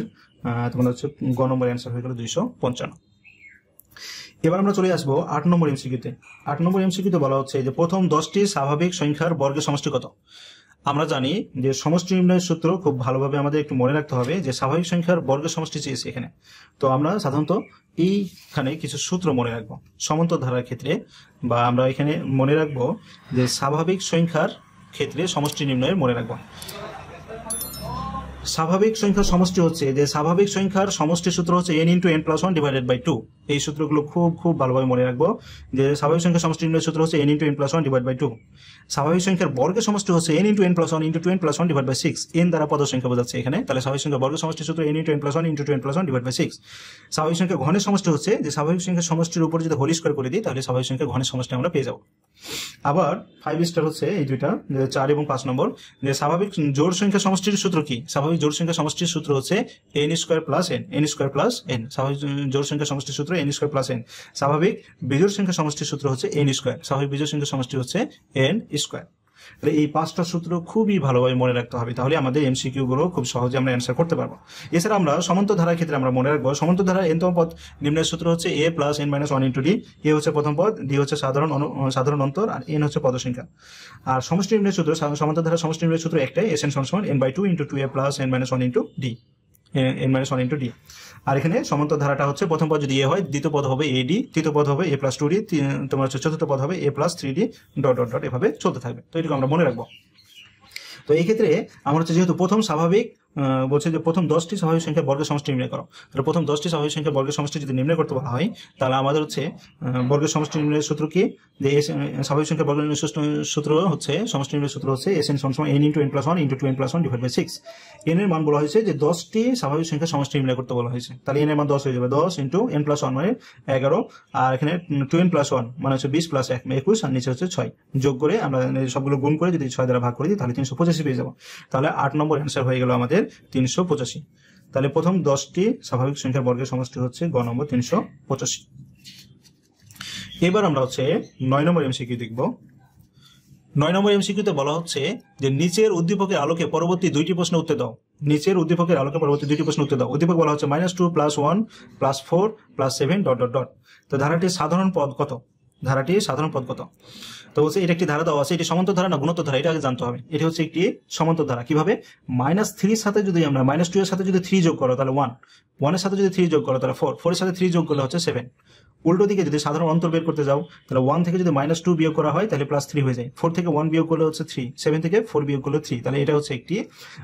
তোমাদের হচ্ছে গ নম্বর অ্যান্সার হয়ে গেল 255। এবার আমরা চলে আসবো 8 নম্বর এমসিকিউতে। 8 নম্বর এমসিকিউতে বলা হচ্ছে যে প্রথম 10টি স্বাভাবিক সংখ্যার বর্গের সমষ্টি কত। আমরা জানি যে সমষ্টি নির্ণয়ের সূত্র খুব ভালোভাবে আমাদের একটু মনে রাখতে হবে, যে স্বাভাবিক সংখ্যার বর্গের সমষ্টি চেয়েছি এখানে। তো আমরা সাধারণত এইখানে কিছু সূত্র মনে রাখবো সমান্তর ধারার ক্ষেত্রে, বা আমরা এখানে মনে রাখবো যে স্বাভাবিক সংখ্যার ক্ষেত্রে সমষ্টি নির্ণয়ের মনে রাখবো। স্বাভাবিক সংখ্যার সমষ্টি হচ্ছে যে স্বাভাবিক সংখ্যার সমষ্টি সূত্র হচ্ছে n × n+1 / 2। এই সূত্রগুলো খুব ভালোভাবে মনে রাখবো, যে স্বাভাবিক সংখ্যার সমষ্টি নির্ণয়ের সূত্র হচ্ছে n × n+1 / 2। স্বাভাবিক সংখ্যার বর্গের সমষ্টি হচ্ছে n × n+1 × 2n+1 / 6। n দ্বারা পদ সংখ্যা বোঝাচ্ছে এখানে, তাহলে স্বাভাবিক সংখ্যার বর্গের সমষ্টি সূত্র n × n+1 × 2n+1 / 6। স্বাভাবিক সংখ্যার ঘনের সমষ্টি হচ্ছে যে স্বাভাবিক সংখ্যার সমষ্টির উপর যদি হোল স্কয়ার করে দিই তাহলে স্বাভাবিক সংখ্যার ঘনের সমষ্টি আমরা পেয়ে যাব। আবার 5 স্টার হচ্ছে এই দুইটা, 4 এবং 5 নম্বর, যে স্বাভাবিক জোড় সংখ্যা সমষ্টির সূত্র কি। স্বাভাবিক জোড় সংখ্যা সমষ্টির সূত্র হচ্ছে n² + n, n² + n। স্বাভাবিক জোড় সংখ্যা সমষ্টির সূত্র n² + n। স্বাভাবিক বিজোড় সংখ্যা সমষ্টির সূত্র হচ্ছে n²। স্বাভাবিক বিজোড় সংখ্যা সমষ্টি হচ্ছে n²। তাহলে এই 5টা সূত্র খুবই ভালোভাবে মনে রাখতে হবে, তাহলে আমাদের এমসিকিউ গুলো খুব সহজে আমরা অ্যান্সার করতে পারবো। এছাড়া আমরা সমান্তর ধারার ক্ষেত্রে আমরা মনে রাখবো সমান্তর ধারার n তম পদ নির্ণয়ের সূত্র হচ্ছে a + n - 1 × d। a হচ্ছে প্রথম পদ, d হচ্ছে সাধারণ অন্তর, আর n হচ্ছে পদ সংখ্যা। আর সমষ্টি নির্ণয়ের সূত্র, সমান্তর ধারার সমষ্টি নির্ণয়ের সূত্র একটাই, Sn = n/2 × 2a + n - 1 × d, n - 1 × d। আর এখানে সমান্তর ধারাটা হচ্ছে প্রথম পদ যদি a হয়, দ্বিতীয় পদ হবে ad, তৃতীয় পদ হবে a + 2d, তোমার হচ্ছে চতুর্থ পদ হবে a + 3d, ... এভাবে চলতে থাকবে। তো এটুকু আমরা মনে রাখবো। তো এই ক্ষেত্রে আমরা হচ্ছে যেহেতু প্রথম স্বাভাবিক বলছে যে প্রথম 10টি স্বাভাবিক সংখ্যার বর্গের সমষ্টি নির্ণয় করো, তাহলে প্রথম 10টি স্বাভাবিক সংখ্যার বর্গের সমষ্টি যদি নির্ণয় করতে বলা হয় তাহলে আমাদের হচ্ছে বর্গের সমষ্টি নির্ণয়ের সূত্র কি, যে স্বাভাবিক সংখ্যার বর্গের সূত্র হচ্ছে সমষ্টি নির্ণয়ের সূত্র হচ্ছে Sn = n × n+1 × 2n+1 / 6। n এর মান বলা হয়েছে যে 10টি স্বাভাবিক সংখ্যার সমষ্টি নির্ণয় করতে বলা হয়েছে, তাহলে n এর মান 10 হয়ে যাবে। 10 × n+1 মানে 11, আর এখানে 2n+1 মানে হচ্ছে 20 + 1 21, আর নিচে হচ্ছে 6। যোগ করে আমরা সবগুলো গুণ করে যদি 6 দ্বারা ভাগ করে দিই তাহলে 385 পেয়ে যাবো। তাহলে 8 নম্বর অ্যান্সার হয়ে গেল আমাদের 385। তাহলে প্রথম 10টি স্বাভাবিক সংখ্যার বর্গের সমষ্টি হচ্ছে গ নম্বর 385। এবার আমরা হচ্ছে 9 নম্বর এমসিকিউ দেখব। 9 নম্বর এমসিকিউতে বলা হচ্ছে যে নিচের উদ্দীপকের আলোকে পরবর্তী দুইটি প্রশ্নের উত্তর দাও। নিচের উদ্দীপকের আলোকে পরবর্তী দুইটি প্রশ্নের উত্তর দাও। উদ্দীপক বলা হচ্ছে -2 + 1 + 4 + 7 ... তো ধারাটির সাধারণ পদ কত। ধারাটির সাধারণ পদ কত। তো বলছে এটা একটি ধারা দেওয়া আছে, এটি সমান্তর ধারা না গুণোত্তর ধারা, এটা আগে জানতে হবে। এটি হচ্ছে একটি সমান্তর ধারা। কিভাবে? -3 এর সাথে যদি আমরা -2 এর সাথে যদি 3 যোগ করো তাহলে 1, 1 এর সাথে যদি 3 যোগ করো তাহলে 4, 4 এর সাথে 3 যোগ করলে হচ্ছে 7। উল্টো দিকে যদি সাধারণ অন্তর বের করতে যাও তাহলে 1 থেকে যদি -2 বিয়োগ করা হয় তাহলে +3 হয়ে যায়। 4 থেকে 1 বিয়োগ করলে হচ্ছে 3, 7 থেকে 4 বিয়োগ করলে 3। তাহলে এটা হচ্ছে একটি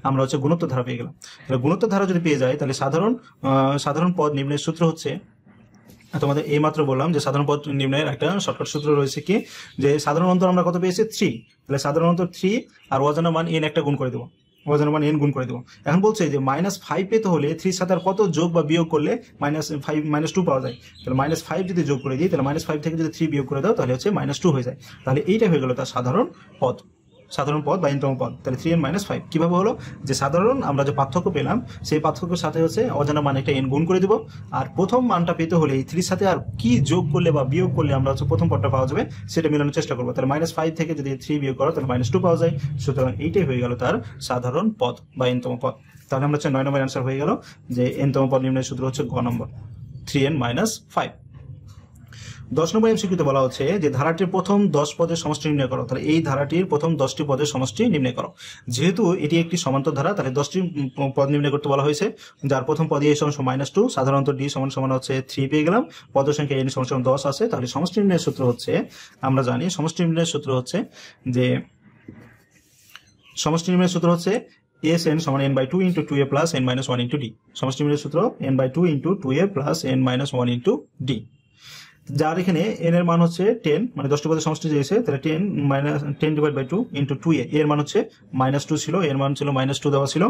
আমরা হচ্ছে গুণোত্তর ধারা পেয়ে গেলাম। তাহলে গুণোত্তর ধারা যদি পেয়ে যায় তাহলে সাধারণ পদ নির্ণয়ের সূত্র হচ্ছে, তোমাদের এই মাত্র বললাম যে সাধারণ পদ নির্ণয়ের একটা শর্টকাট সূত্র রয়েছে কি, যে সাধারণ অন্তর আমরা কত পেয়েছি 3, তাহলে সাধারণ অন্তর 3 আর অজানা মান n একটা গুণ করে দেবো, অজানা মান n গুণ করে দেবো। এখন বলছে যে -5 পেতে হলে 3 সাথে আর কত যোগ বা বিয়োগ করলে -2 পাওয়া যায়। তাহলে -5 যদি যোগ করে দিই তাহলে -5 থেকে যদি 3 বিয়োগ করে দাও তাহলে হচ্ছে -2 হয়ে যায়। তাহলে এইটা হয়ে গেল তার সাধারণ পদ বা n তম পদ। তাহলে 3n - 5 কিভাবে হলো, যে সাধারণ আমরা যে পার্থক্য পেলাম সেই পার্থক্যের সাথে হচ্ছে অজানা মান একটা n গুণ করে দিব, আর প্রথম মানটা পেতে হলে এই 3 সাথে আর কি যোগ করলে বা বিয়োগ করলে আমরা হচ্ছে প্রথম পদটা পাওয়া যাবে সেটা মেলানোর চেষ্টা করবো। তাহলে -5 থেকে যদি 3 বিয়োগ করো তাহলে -2 পাওয়া যায়। সুতরাং এইটাই হয়ে গেল তার সাধারণ পদ বা n তম পদ। তাহলে আমরা হচ্ছে 9 নম্বর অ্যান্সার হয়ে গেল যে n তম পদ নির্ণয়ের সূত্র হচ্ছে গ নম্বর 3n - 5। 10 নম্বর এমসিকিউতে বলা হচ্ছে যে ধারাটির প্রথম 10 পদের সমষ্টি নির্ণয় করো। তাহলে এই ধারাটির প্রথম 10টি পদের সমষ্টি নির্ণয় করো। যেহেতু এটি একটি সমান্তর ধারা তাহলে 10টি পদ নির্ণয় করতে বলা হয়েছে, যার প্রথম পদ a = -2, সাধারণত d = হচ্ছে 3 পেয়ে গেলাম, পদ সংখ্যা n = 10 আছে। তাহলে সমষ্টি নির্ণয়ের সূত্র হচ্ছে, আমরা জানি সমষ্টি নির্ণয়ের সূত্র হচ্ছে যে সমষ্টি নির্ণয়ের সূত্র হচ্ছে Sn = n/2 × 2a + n - 1 × d। সমষ্টি নির্ণয়ের সূত্র n/2 × 2a + n - 1 × d, যার এখানে n এর মান হচ্ছে 10, মানে 10টি পদের সমষ্টি দিয়েছে। তাহলে 10/2 × 2a, এর মান হচ্ছে -2 ছিল, এর মান ছিল -2 দেওয়া ছিল,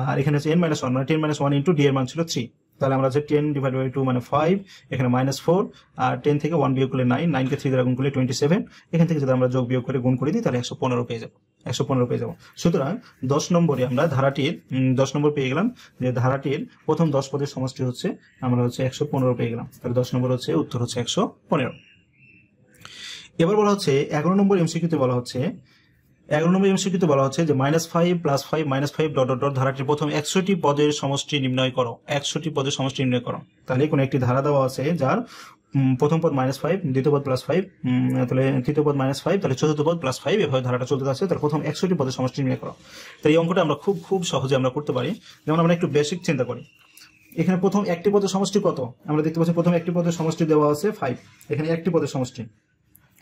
আর এখানে হচ্ছে n - 1 মানে 10 - 1 × d এর মান ছিল 3। তাহলে আমরা হচ্ছে 10/2 মানে 5, এখানে -4, আর 10 থেকে 1 বিয়োগ করলে 9, 9 কে 3 দ্বারা গুণ করলে 27, এখান থেকে যদি আমরা যোগ বিয়োগ করে গুণ করে দিই তাহলে 115 পেয়ে যাবো, 115 পেয়ে যাবো। সুতরাং 10 নম্বরে আমরা ধারাটির 10 নম্বর পেয়ে গেলাম, যে ধারাটির প্রথম 10 পদের সমষ্টি হচ্ছে আমরা হচ্ছে 115 পেয়ে গেলাম। তাহলে 10 নম্বর হচ্ছে উত্তর হচ্ছে 115। এবার বলা হচ্ছে 11 নম্বর এমসিকিউতে বলা হচ্ছে, 11 নম্বর এমসিকিউতে বলা হচ্ছে যে -5 + 5 - 5 ... ধারাটির প্রথম 100টি পদের সমষ্টি নির্ণয় করো। 100টি পদের সমষ্টি নির্ণয় করো। তাহলে কোনো একটি ধারা দেওয়া আছে যার প্রথম পদ -5, দ্বিতীয় পদ +5, তাহলে তৃতীয় পদ -5, তাহলে চতুর্থ পদ +5, এভাবে ধারাটা চলতে থাকছে। তাহলে প্রথম 61টি পদের সমষ্টি নির্ণয় করো। তাহলে এই অঙ্কটা আমরা খুব সহজে আমরা করতে পারি। যেমন আমরা একটু বেসিক চিন্তা করি, এখানে প্রথম একটি পদের সমষ্টি কত আমরা দেখতে পাচ্ছি। প্রথম একটি পদের সমষ্টি দেওয়া আছে 5, এখানে একটি পদের সমষ্টি।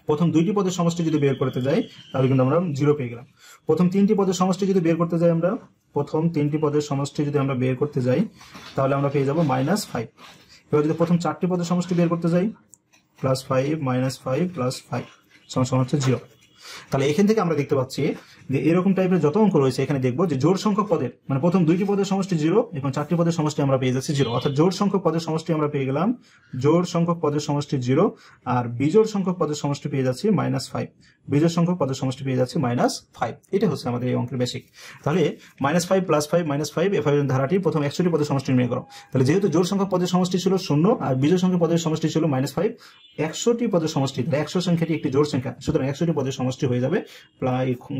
প্রথম দুইটি পদের সমষ্টি যদি বের করতে যাই তাহলে কিন্তু আমরা 0 পেয়ে গেলাম। প্রথম তিনটি পদের সমষ্টি যদি বের করতে যাই আমরা, প্রথম তিনটি পদের সমষ্টি যদি আমরা বের করতে যাই তাহলে আমরা পেয়ে যাব -5। এবার যদি প্রথম চারটি পদের সমষ্টি বের করতে যাই +5 -5 +5 সমান হচ্ছে 0। তাহলে এখান থেকে আমরা দেখতে পাচ্ছি যে এরকম টাইপের যত অঙ্ক রয়েছে এখানে দেখবো যে জোড় সংখ্যক পদের মানে প্রথম দুইটি পদের সমষ্টি 0 এবং চারটি পদের সমষ্টি আমরা পেয়ে যাচ্ছি 0, অর্থাৎ জোড় সংখ্যক পদের সমষ্টি আমরা পেয়ে গেলাম, জোড় সংখ্যক পদের সমষ্টি 0, আর বিজোড় সংখ্যক পদের সমষ্টি পেয়ে যাচ্ছি -5, বিজোড় সংখ্যক পদের সমষ্টি পেয়ে যাচ্ছি -5। এটা হচ্ছে আমাদের এই অঙ্কের বেসিক। তাহলে -5 +5 -5 এভাবে ধারাটি প্রথম 100টি পদের সমষ্টি নির্ণয় করো। তাহলে যেহেতু জোড় সংখ্যক পদের সমষ্টি ছিল 0 আর বিজোড় সংখ্যক পদের সমষ্টি ছিল -5, 100টি পদের সমষ্টি, 100 সংখ্যাটি একটি জোড় সংখ্যা, সুতরাং 100টি পদের সমষ্টি হয়ে যাবে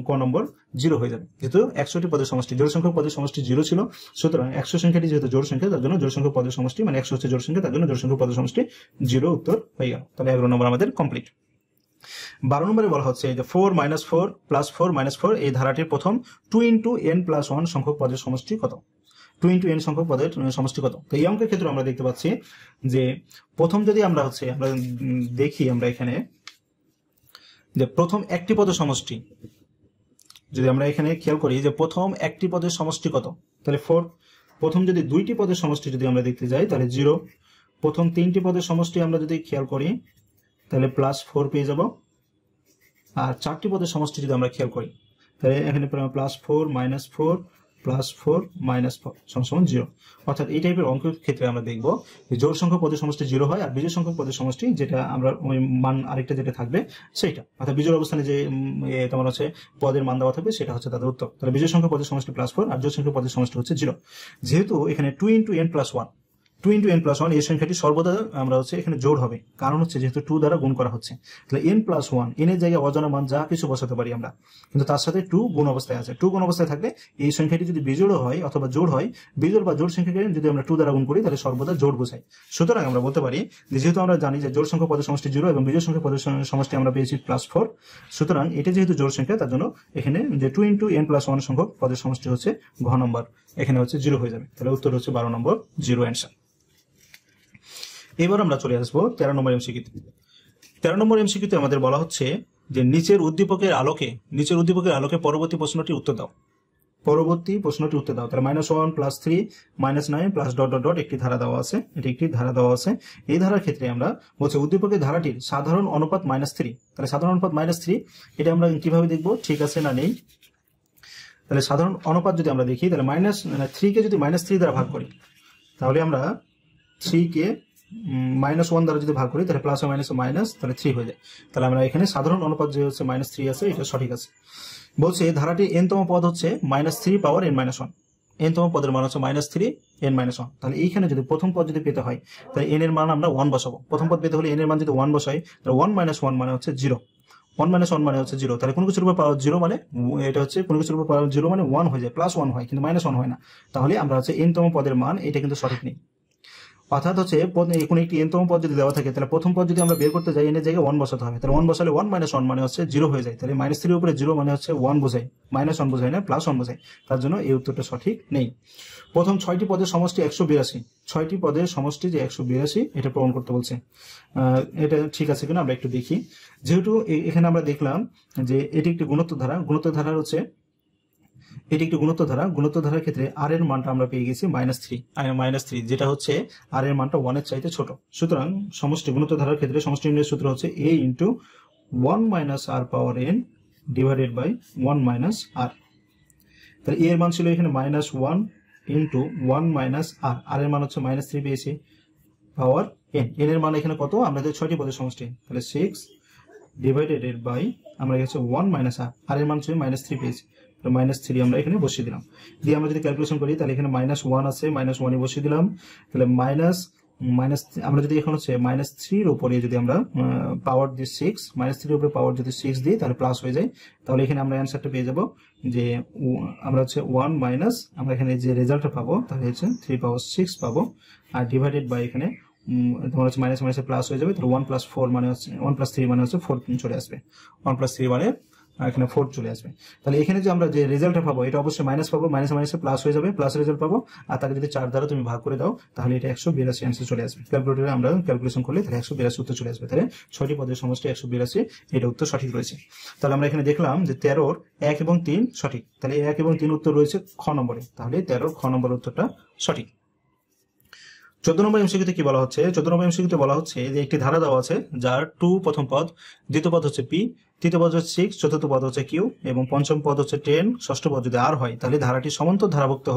ক নম্বর 0 হয়ে যাবে। যেহেতু 100টি পদের সমষ্টি, জোড় সংখ্যক পদের সমষ্টি 0 ছিল, সুতরাং 100 সংখ্যাটি যেহেতু জোড় সংখ্যা তার জন্য জোড় সংখ্যক পদের সমষ্টি মানে 100 হচ্ছে জোড় সংখ্যা, তার জন্য জোড় সংখ্যক পদের সমষ্টি 0 উত্তর হয়ে গেল। তাহলে 11 নম্বর আমাদের কমপ্লিট। 12 নম্বরে বলা হচ্ছে যে 4 - 4 +4 - 4 এই ধারাটির প্রথম 2 × n + 1 সংখ্যক পদের সমষ্টি কত? 2 × n সংখ্যক পদের সমষ্টি কত? তো এই অঙ্কের ক্ষেত্রে আমরা দেখতে পাচ্ছি যে প্রথম যদি আমরা দেখি আমরা এখানে যে প্রথম একটি পদের সমষ্টি যদি আমরা এখানে খেয়াল করি যে প্রথম একটি পদের সমষ্টি কত, তাহলে 4। প্রথম যদি দুইটি পদের সমষ্টি যদি আমরা দেখতে যাই তাহলে 0। প্রথম তিনটি পদের সমষ্টি আমরা যদি খেয়াল করি তাহলে +4 পেয়ে যাব। আর চারটি পদের সমষ্টি যদি আমরা খেয়াল করি তাহলে এখানে +4 -4 +4 -4 0। অর্থাৎ এই টাইপের অঙ্কের ক্ষেত্রে আমরা দেখব যে জোড় সংখ্যক পদের সমষ্টি 0 হয় আর বিজোড় সংখ্যক পদের সমষ্টি যেটা আমরা ওই মান আরেকটা যেটা থাকবে সেইটা, অর্থাৎ বিজোড় অবস্থানে যে তোমার হচ্ছে পদের মান দেওয়া থাকবে সেটা হচ্ছে তাদের উত্তর। তাহলে বিজোড় সংখ্যক পদের সমষ্টি +4 আর জোড় সংখ্যক পদের সমষ্টি হচ্ছে 0। যেহেতু এখানে 2 × n + 1, 2 × n + 1 এই সংখ্যাটি সর্বদা আমরা এখানে জোড় হবে, কারণ যেহেতু 2 দ্বারা গুণ করা হচ্ছে। তাহলে n + 1, n এর জায়গায় অজানা মান যা কিছু বসাতে পারি আমরা, কিন্তু তার সাথে 2 গুণ অবস্থায় আছে। 2 গুণ অবস্থায় থাকলে এই সংখ্যাটি যদি বিজোড় হয় অথবা জোড় হয়, বিজোড় বা জোড় সংখ্যাকে যদি আমরা 2 দ্বারা গুণ করি তাহলে সর্বদা জোড় বোঝায়। সুতরাং আমরা বলতে পারি যে যেহেতু আমরা জানি যে জোড় সংখ্যক পদের সমষ্টি 0 এবং বিজোড় সংখ্যক পদের সমষ্টি আমরা পেয়েছি +4, সুতরাং এটা যেহেতু জোড় সংখ্যা তার জন্য এখানে যে 2 × n + 1 সংখ্যক পদের সমষ্টি হচ্ছে ঘ নম্বর, এখানে 0 হয়ে যাবে। তাহলে উত্তর হচ্ছে 12 নম্বর 0 অ্যান্সার। এবার আমরা চলে আসবো 13 নম্বর এমসিকিউতে। 13 নম্বর এমসিকিউতে আমাদের বলা হচ্ছে যে নিচের উদ্দীপকের আলোকে পরবর্তী প্রশ্নটির উত্তর দাও। পরবর্তী প্রশ্নটির উত্তর দাও। তাহলে -1 + 3 -9 +... একটি ধারা দেওয়া আছে, এটি একটি ধারা দেওয়া আছে। এই ধারার ক্ষেত্রে আমরা বলছি উদ্দীপকের ধারাটির সাধারণ অনুপাত -3। তাহলে সাধারণ অনুপাত -3 এটা আমরা কিভাবে দেখবো, ঠিক আছে না নেই। তাহলে সাধারণ অনুপাত যদি আমরা দেখি তাহলে -3 কে যদি -3 দ্বারা ভাগ করি তাহলে আমরা 3 কে -1 দ্বারা যদি ভাগ করি তাহলে প্লাস ও মাইনাস তাহলে 3 হয়ে যায়। তাহলে আমরা এখানে সাধারণ অনুপাত যে হচ্ছে -3 আছে এটা সঠিক আছে। বলছে ধারাটি n তম পদ হচ্ছে -3 পাওয়ার n - 1, n তম পদের মান হচ্ছে -3 n - 1। তাহলে এইখানে যদি প্রথম পদ যদি পেতে হয় তাহলে n এর মান আমরা 1 বসাবো। প্রথম পদ পেতে হলে n এর মান যদি 1 বসাই তাহলে 1 - 1 মানে হচ্ছে 0, 1 - 1 মানে হচ্ছে 0। তাহলে কোনো কিছুর উপর পাওয়ার 0 মানে এটা হচ্ছে কোনো কিছুর উপর পাওয়ার 0 মানে 1 হয়ে যায়, +1 হয় কিন্তু -1 হয় না। তাহলে আমরা n তম পদের মান এটা কিন্তু সঠিক নেই। অর্থাৎ কোনো একটি n তম পদ যদি দেওয়া থাকে তাহলে প্রথম পদ যদি আমরা বের করতে যাই n এর জায়গায় 1 বসাতে হবে। তাহলে 1 বসালে 1 - 1 মানে হচ্ছে 0 হয়ে যায়। তাহলে -3 এর উপরে 0 মানে হচ্ছে 1 বোঝায়, -1 বোঝায় না, +1 বোঝায়। তার জন্য এই উত্তরটা সঠিক নেই। প্রথম 6টি পদের সমষ্টি 182, 6টি পদের সমষ্টি যে 182 এটা প্রমাণ করতে বলছে। এটা ঠিক আছে কিনা আমরা একটু দেখি। যেহেতু এখানে আমরা দেখলাম যে এটি একটি গুণোত্তর ধারা, এটি একটি গুণোত্তর ধারার ক্ষেত্রে r এর মানটা আমরা পেয়ে গেছি -3, যেটা হচ্ছে r এর মানটা 1 এর চাইতে ছোট। সুতরাং সমষ্টি গুণোত্তর ধারার ক্ষেত্রে সমষ্টি নির্ণয়ের সূত্র হচ্ছে a × 1 - r power n divided by 1 - r। তাহলে a এর মান ছিল এখানে -1 × 1 - r, r এর মান হচ্ছে -3 পেয়েছি পাওয়ার n, n এর মান এখানে কত, আমাদের 6টি পদের সমষ্টি, তাহলে 6 ডিভাইডেড বাই আমরা গেছে 1 - r, r এর মান ছিল -3 পেয়েছি, -3 আমরা এখানে বসিয়ে দিলাম। দিয়ে আমরা যদি ক্যালকুলেশন করি তাহলে এখানে -1 আছে, -1 বসিয়ে দিলাম। তাহলে আমরা যদি এখন হচ্ছে -3 এর উপরে যদি আমরা পাওয়ার দিই 6, -3 এর উপরে পাওয়ার যদি 6 দিই তাহলে প্লাস হয়ে যায়। তাহলে এখানে আমরা অ্যান্সারটা পেয়ে যাব যে আমরা হচ্ছে 1 - আমরা এখানে যে রেজাল্টটা পাবো তাহলে হচ্ছে 3 পাওয়ার 6 পাবো, আর ডিভাইডেড বাই এখানে তোমার হচ্ছে মাইনাস মাইনাসে প্লাস হয়ে যাবে, তাহলে 1+4 মানে হচ্ছে 1+3 মানে হচ্ছে 4 চলে আসবে। 1+3 মানে এখানে 4 চলে আসবে। তাহলে এখানে যে আমরা যে রেজাল্টটা পাবো এটা অবশ্যই মাইনাস পাবো, মাইনাস মাইনাসে প্লাস হয়ে যাবে, প্লাস রেজাল্ট পাবো। আর তাকে যদি 4 দ্বারা তুমি ভাগ করে দাও তাহলে এটা 182 অ্যান্সার চলে আসবে। ক্যালকুলেটরে আমরা ক্যালকুলেশন করলে তাহলে 182 উত্তর চলে আসবে। তাহলে 6টি পদের সমষ্টি 182, এটা উত্তর সঠিক রয়েছে। তাহলে আমরা এখানে দেখলাম যে 13-র 1 এবং 3 সঠিক, তাহলে 1 এবং 3 উত্তর রয়েছে খ নম্বরে, তাহলে 13-র খ নম্বর উত্তরটা সঠিক। 14 নম্বর এমসিকিউতে কি বলা হচ্ছে? 14 নম্বর এমসিকিউতে বলা হচ্ছে যে একটি ধারা দেওয়া আছে যার 2 প্রথম পদ, দ্বিতীয় পদ হচ্ছে পি, তৃতীয় পদ হচ্ছে 6, চতুর্থ পদ হচ্ছে কিউ এবং পঞ্চম পদ হচ্ছে 10, ষষ্ঠ পদ যদি আর হয় তাহলে ধারাটি সমান্তর ধারাভুক্ত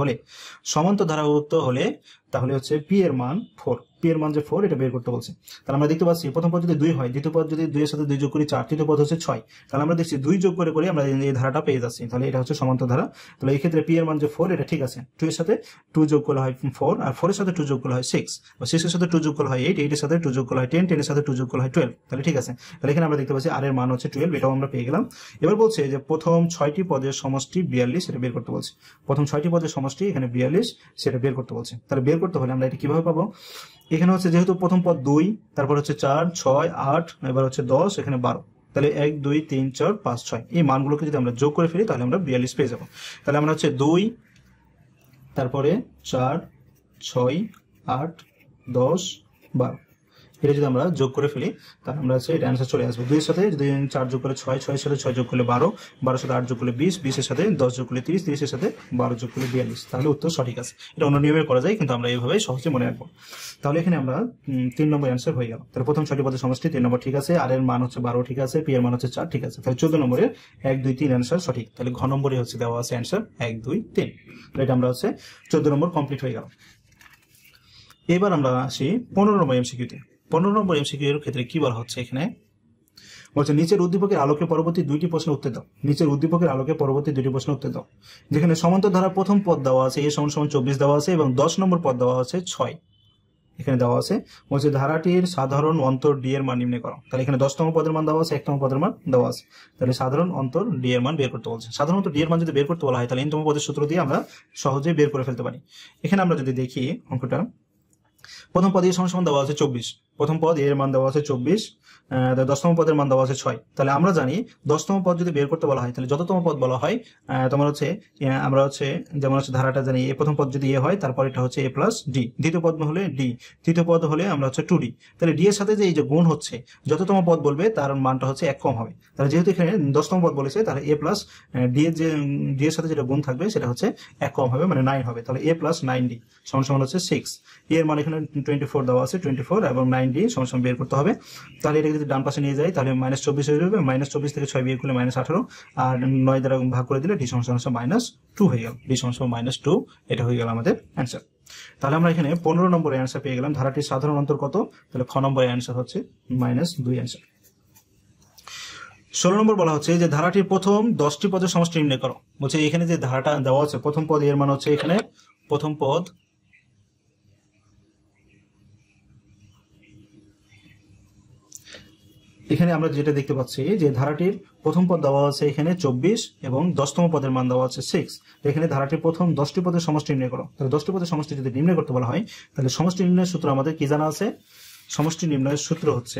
হলে তাহলে হচ্ছে পি এর মান 4, পি এর মান যে 4 এটা বের করতে বলছে। তাহলে আমরা দেখতে পাচ্ছি প্রথম পদ যদি 2 হয়, দ্বিতীয় পদ যদি 2 এর সাথে 2 যোগ করি 4, তৃতীয় পদ হচ্ছে 6, তাহলে আমরা দেখছি 2 যোগ করে আমরা এই ধারাটা পেয়ে যাচ্ছি, তাহলে এটা হচ্ছে সমান্তর ধারা। তাহলে এই ক্ষেত্রে পি এর মান যে 4 এটা ঠিক আছে, 2 এর সাথে 2 যোগ করলে হয় 4, আর 4 এর সাথে 2 যোগ করলে হয় 6, বা 6 এর সাথে 2 যোগ করলে হয় 8, 8 এর সাথে 2 যোগ করলে হয় 10, 10 এর সাথে 2 যোগ করলে হয় 12, তাহলে ঠিক আছে। তাহলে এখানে আমরা দেখতে পাচ্ছি আর এর মান হচ্ছে 12, এটাও আমরা পেয়ে গেলাম। এবার বলছে যে প্রথম 6টি পদের সমষ্টি 42, সেটা বের করতে বলছে। প্রথম 6টি পদের সমষ্টি এখানে 42, সেটা বের করতে বলছে। তাহলে বের করতে হলে আমরা এটা কিভাবে পাবো? এখানে হচ্ছে যেহেতু প্রথম পদ 2, তারপর হচ্ছে 4, 6, 8, এবার হচ্ছে 10, এখানে 12, তাহলে 1, 2, 3, 4, 5, 6 এই মানগুলোকে যদি আমরা যোগ করে ফেলি তাহলে আমরা 42 পেয়ে যাবো। তাহলে আমরা হচ্ছে 2, তারপরে 4, 6, 8, 10, 12 এটা যদি আমরা যোগ করে ফেলি তাহলে আমরা হচ্ছে এটা অ্যান্সার চলে আসবে। 2 এর সাথে যদি 4 যোগ করে 6, 6 এর সাথে 6 যোগ করলে 12, 12 এর সাথে 8 যোগ করলে 20, 20 এর সাথে 10 যোগ করলে 30, 30 এর সাথে 12 যোগ করলে 42, তাহলে উত্তর সঠিক আছে। এটা অন্য নিয়মে করা যায় কিন্তু আমরা এইভাবেই সহজে মনে রাখবো। তাহলে এখানে আমরা 3 নম্বর অ্যান্সার হয়ে গেল। তাহলে প্রথম 6টি পদের সমষ্টি 3 নম্বর ঠিক আছে, আর এর মান হচ্ছে 12 ঠিক আছে, পি এর মান হচ্ছে 4 ঠিক আছে। তাহলে 14 নম্বরের 1, 2, 3 অ্যান্সার সঠিক। তাহলে ঘ নম্বরে হচ্ছে দেওয়া আছে অ্যান্সার 1, 2, 3। তাহলে এটা আমরা হচ্ছে 14 নম্বর কমপ্লিট হয়ে গেল। এবার আমরা আসি 15 নম্বর এমসিকিউতে। 15 নম্বর এমসিকিউ এর ক্ষেত্রে কি বলা হচ্ছে? এখানে বলছে নিচের উদ্দীপকের আলোকে পরবর্তী 2টি প্রশ্ন উত্তর দাও। নিচের উদ্দীপকের আলোকে পরবর্তী 2টি প্রশ্ন উত্তর দাও। যেখানে সমান্তর ধারা প্রথম পদ দেওয়া আছে a = 24 দেওয়া আছে এবং 10 নম্বর পদ দেওয়া আছে 6, এখানে দেওয়া আছে। বলছে ধারাটির সাধারণ অন্তর ডি এর মান নির্ণয় করো। তাহলে এখানে 10তম পদের মান দেওয়া আছে, 1তম পদের মান দেওয়া আছে। তাহলে সাধারণ অন্তর ডি এর মান বের করতে বলছে। সাধারণ অন্তর ডি এর মান যদি বের করতে বলা হয় তাহলে n তম পদের সূত্র দিয়ে আমরা সহজেই বের করে ফেলতে পারি। এখানে আমরা যদি দেখি অঙ্কটা, প্রথম পদ a = দেওয়া আছে 24, প্রথম পদ এর মান দেওয়া আছে 24, 10তম পদের মান দেওয়া আছে 6। তাহলে আমরা জানি 10তম পদ যদি বের করতে বলা হয় তাহলে যততম পদ বলা হয় তোমার হচ্ছে আমরা হচ্ছে যেমন হচ্ছে ধারাটা জানি এ প্রথম পদ যদি এ হয় তারপর এটা হচ্ছে a + d, দ্বিতীয় পদ হলে d, তৃতীয় পদ হলে আমরা হচ্ছে 2d। তাহলে d এর সাথে যে এই যে গুণ হচ্ছে যততম পদ বলবে তার মানটা হচ্ছে 1 কম হবে। তাহলে যেহেতু এখানে 10তম পদ বলেছে তাহলে a + d এর যে d এর সাথে যেটা গুণ থাকবে সেটা হচ্ছে 1 কম হবে, মানে 9 হবে। তাহলে a + 9d = হচ্ছে 6। এর মান এখানে 24 দেওয়া আছে, 24 এবং 9d = বের করতে হবে। তাহলে এটা যদি ডান পাশে নিয়ে যাই তাহলে -24 হয়ে যাবে, -24 থেকে 6 বিয়োগ করলে -18, আর 9 দ্বারা ভাগ করে দিলে d = -2 হয়ে গেল। d = -2, এটা হয়ে গেল আমাদের অ্যান্সার। তাহলে আমরা এখানে 15 নম্বরের অ্যান্সার পেয়ে গেলাম। ধারাটির সাধারণ অন্তর কত? তাহলে খ নম্বরের অ্যান্সার হচ্ছে -2 অ্যান্সার। 16 নম্বর বলা হচ্ছে যে ধারাটির প্রথম 10টি পদের সমষ্টি নির্ণয় করো। বলছে এখানে যে ধারাটা দেওয়া আছে প্রথম পদ এর মান হচ্ছে এখানে প্রথম পদ এখানে আমরা যেটা দেখতে পাচ্ছি যে ধারাটির প্রথম পদ দেওয়া আছে এখানে 24 এবং 10তম পদের মান দেওয়া আছে 6। এখানে ধারাটির প্রথম 10টি পদের সমষ্টি নির্ণয় করো। তাহলে 10টি পদের সমষ্টি যদি নির্ণয় করতে বলা হয় তাহলে সমষ্টি নির্ণয়ের সূত্র আমাদের কি জানা আছে? সমষ্টি নির্ণয়ের সূত্র হচ্ছে,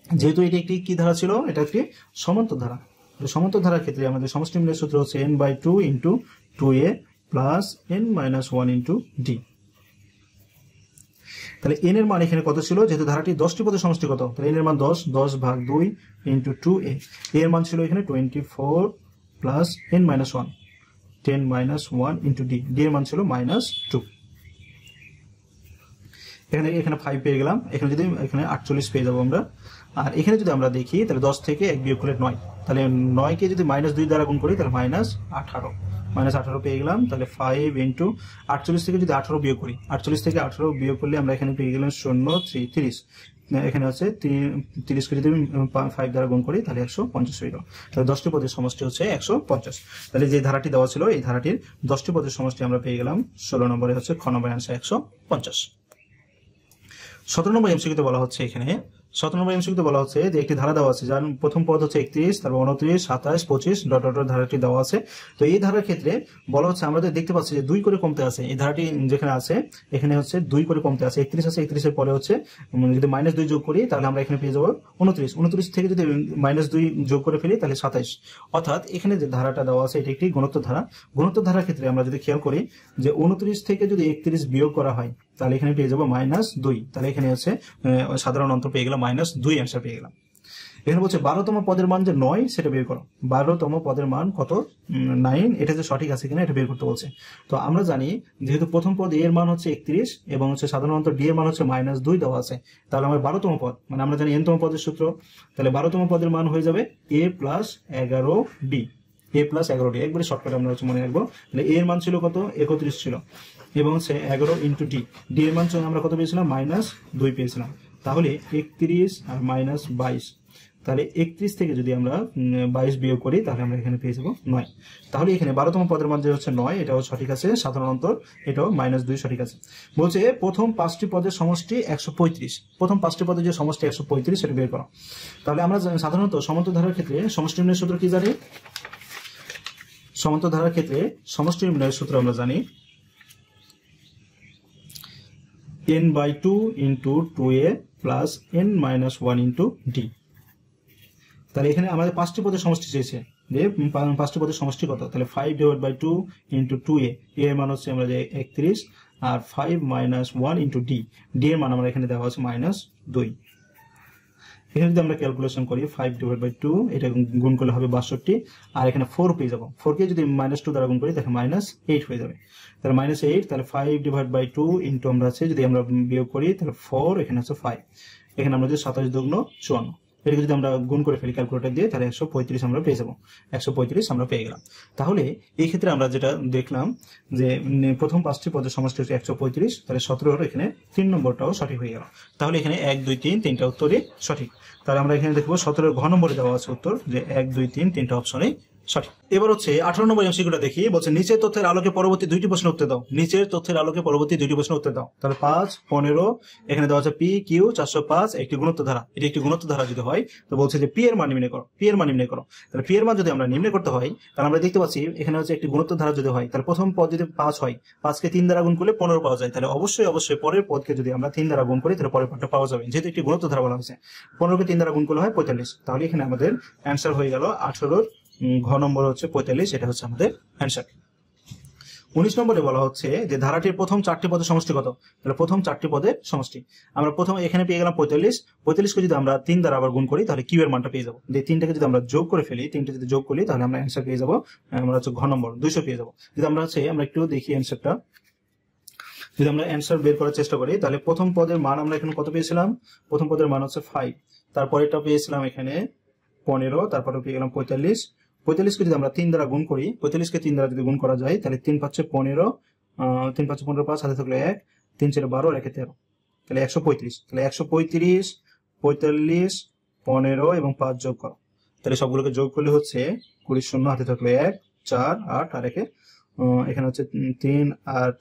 যেহেতু এটি একটি কি ধারা ছিল, এটা একটি সমান্তর ধারা। সমান্তর ধারার ক্ষেত্রে আমাদের সমষ্টি নির্ণয়ের সূত্র হচ্ছে n/2 × 2a + n-1 × d। তাহলে n এর মান এখানে কত ছিল? যেহেতু ধারাটি 10টি পদের সমষ্টি কত, তাহলে n এর মান 10, 10/2 × 2a। এর মান ছিল এখানে 24 + n-1, 10-1 × d। d এর মান ছিল -2। এখানে 5 পেয়ে গেলাম। এখানে 48 পেয়ে যাবো আমরা। আর এখানে যদি আমরা দেখি তাহলে 10 থেকে 1 বিয়োগ করলে 9, তাহলে 9 কে যদি -2 দ্বারা গুণ করি তাহলে -18, -18 পেয়ে গেলাম। তাহলে 5 × 48 থেকে যদি 18 বিয়োগ করি, 48 থেকে 18 বিয়োগ করলে আমরা এখানে পেয়ে গেলাম 0, 3, 30। এখানে হচ্ছে 30 কে যদি 5 দ্বারা গুণ করি তাহলে 150 হয়ে গেল। তাহলে 10টি পদের সমষ্টি হচ্ছে 150। তাহলে যে ধারাটি দেওয়া ছিল এই ধারাটির 10টি পদের সমষ্টি আমরা পেয়ে গেলাম। 16 নম্বরে হচ্ছে খ নম্বর অ্যান্সার 150। 17 নম্বর এমসিকিউতে বলা হচ্ছে এখানে 17 নম্বর এমসিকিউতে বলা হচ্ছে যে একটি ধারা দেওয়া আছে যার প্রথম পদ হচ্ছে 31, তারপর 29, 27, 25 ডট ডট ডট ধারাটি দেওয়া আছে। তো এই ধারার ক্ষেত্রে বলা হচ্ছে আমরা দেখতে পাচ্ছি যে 2 করে কমতে আছে, এই ধারাটি যেখানে আছে এখানে হচ্ছে 2 করে কমতে আছে, 31 আছে, 31 এর পরে হচ্ছে যদি -2 যোগ করি তাহলে আমরা এখানে পেয়ে যাবো 29, 29 থেকে যদি -2 যোগ করে ফেলি তাহলে 27। অর্থাৎ এখানে যে ধারাটা দেওয়া আছে এটি একটি গুণোত্তর ধারা। গুণোত্তর ধারার ক্ষেত্রে আমরা যদি খেয়াল করি যে 29 থেকে যদি 31 বিয়োগ করা হয় তাহলে এখানে পেয়ে যাবো -2, তাহলে এখানে হচ্ছে সাধারণ অন্তর পেয়ে গেলাম -2 অ্যান্সার পেয়ে গেলাম। এখানে বলছে 12তম পদের মান যে 9 সেটা বের করো। 12তম পদের মান কত? 9। এটা যে সঠিক আছে কিনা এটা বের করতে বলছে। তো আমরা জানি যেহেতু প্রথম পদ এর মান হচ্ছে 31 এবং হচ্ছে সাধারণ অন্তর ডি এর মান হচ্ছে -2 দেওয়া আছে, তাহলে আমার 12তম পদ মানে আমরা জানি n তম পদের সূত্র, তাহলে 12তম পদের মান হয়ে যাবে a + 11d। a + 11d একবারে শর্টকাটে আমরা হচ্ছে মনে রাখবো। তাহলে a এর মান ছিল কত? 31 ছিল এবং হচ্ছে 11 × d। d এর মান আমরা কত পেয়েছিলাম? -2 পেয়েছিলাম। তাহলে 31 আর -22, তাহলে 31 থেকে যদি আমরা 22 বিয়োগ করি তাহলে আমরা এখানে পেয়ে যাবো 9। তাহলে এখানে 12তম পদের মান যে হচ্ছে 9 এটাও সঠিক আছে, সাধারণ অন্তর এটাও -2 সঠিক আছে। বলছে প্রথম 5টি পদের সমষ্টি 135, প্রথম 5টি পদের যে সমষ্টি 135 সেটা বের করো। তাহলে আমরা সাধারণত সমান্তর ধারার ক্ষেত্রে সমষ্টি নির্ণয়ের সূত্র কি জানি? সমান্তর ধারার ক্ষেত্রে সমষ্টি নির্ণয়ের সূত্র আমরা জানি n/2 × 2a + n-1 × d। তাহলে এখানে আমাদের 5টি পদের সমষ্টি চেয়েছে, যে 5টি পদের সমষ্টি কত? তাহলে 5/2 × 2a, a এর মান হচ্ছে আমরা যে 31 আর 5 - 1 × d, d এর মান আমরা এখানে দেওয়া আছে -2। এখানে যদি আমরা ক্যালকুলেশন করি 5/2 এটা গুণ করলে হবে 62 আর এখানে 4 পেয়ে যাবো। 4 কে যদি -2 দ্বারা গুণ করি তাহলে -8 হয়ে যাবে। তাহলে -8, তাহলে 5/2 ইনটু আমরা আছে যদি আমরা বিয়োগ করি তাহলে 4, এখানে আছে 5, এখানে আমরা যদি 27 × 2 = 54, এটাকে যদি আমরা গুণ করে ফেলি ক্যালকুলেটর দিয়ে তাহলে 135 আমরা পেয়ে যাবো। 135 আমরা পেয়ে গেলাম। তাহলে এই ক্ষেত্রে আমরা যেটা দেখলাম যে প্রথম 5টি পদের সমষ্টি হচ্ছে 135, তাহলে 17 এখানে 3 নম্বরটাও সঠিক হয়ে গেল। তাহলে এখানে 1 2 3 3টা উত্তরই সঠিক। তাহলে আমরা এখানে দেখবো 17 ঘ নম্বরে দেওয়া আছে উত্তর যে 1 2 3 3টা অপশনই সঠিক। এবার হচ্ছে 18 নম্বর এমসিকিউটা দেখি। বলছে নিচের তথ্যের আলোকে পরবর্তী 2টি প্রশ্ন উত্তর দাও। নিচের তথ্যের আলোকে পরবর্তী 2টি প্রশ্ন উত্তর দাও। তাহলে 5 15 এখানে দেওয়া আছে পি কিউ 405 একটি গুণোত্তর ধারা। এটি একটি গুণোত্তর ধারা যদি হয় তো বলছে যে পি এর মান নির্ণয় করো। পি এর মান নির্ণয় করো। তাহলে পি এর মান যদি আমরা নির্ণয় করতে হয় তাহলে আমরা দেখতে পাচ্ছি এখানে হচ্ছে একটি গুণোত্তর ধারা যদি হয় তাহলে প্রথম পদ যদি 5 হয়, 5 কে 3 দ্বারা গুণ করলে 15 পাওয়া যায়। তাহলে অবশ্যই পরের পদকে যদি আমরা 3 দ্বারা গুণ করি তাহলে পরের পদটা পাওয়া যাবে, যেহেতু একটি গুণোত্তর ধারা বলা হয়েছে। 15 কে 3 দ্বারা গুণ করলে হয় 45। তাহলে এখানে আমাদের অ্যান্সার হয়ে গেল 18 ঘ নম্বর হচ্ছে 45, এটা হচ্ছে আমাদের অ্যান্সার। 19 নম্বরে বলা হচ্ছে যে ধারাটির প্রথম 4টি পদের সমষ্টি কত? তাহলে প্রথম 4টি পদের সমষ্টি আমরা প্রথম এখানে পেয়ে গেলাম 45, 45 কে যদি আমরা 3 দ্বারা আবার গুণ করি তাহলে কিউ এর মানটা পেয়ে যাবো। যে 3টাকে যদি আমরা যোগ করে ফেলি, 3টা যদি যোগ করি তাহলে আমরা অ্যান্সার পেয়ে যাবো, আমরা হচ্ছে ঘ নম্বর 200 পেয়ে যাবো। যদি আমরা হচ্ছে আমরা একটু দেখি অ্যান্সারটা, যদি আমরা অ্যান্সার বের করার চেষ্টা করি তাহলে প্রথম পদের মান আমরা এখানে কত পেয়েছিলাম? প্রথম পদের মান হচ্ছে 5, তারপরেটা পেয়েছিলাম এখানে 15, তারপরে পেয়ে গেলাম 45, 45 কে যদি আমরা 3 দ্বারা গুণ করি, 45 কে 3 দ্বারা যদি গুণ করা যায় তাহলে 3 5 15, 3 5 15 5 হাতে থাকলে 1, 3 4 12 আর 1 13, তাহলে 135। তাহলে 135 45 15 এবং 5 যোগ করো, তাহলে সবগুলোকে যোগ করলে হচ্ছে 20 শূন্য হাতে থাকলে 1 4 8 আর এখানে হচ্ছে 3 আর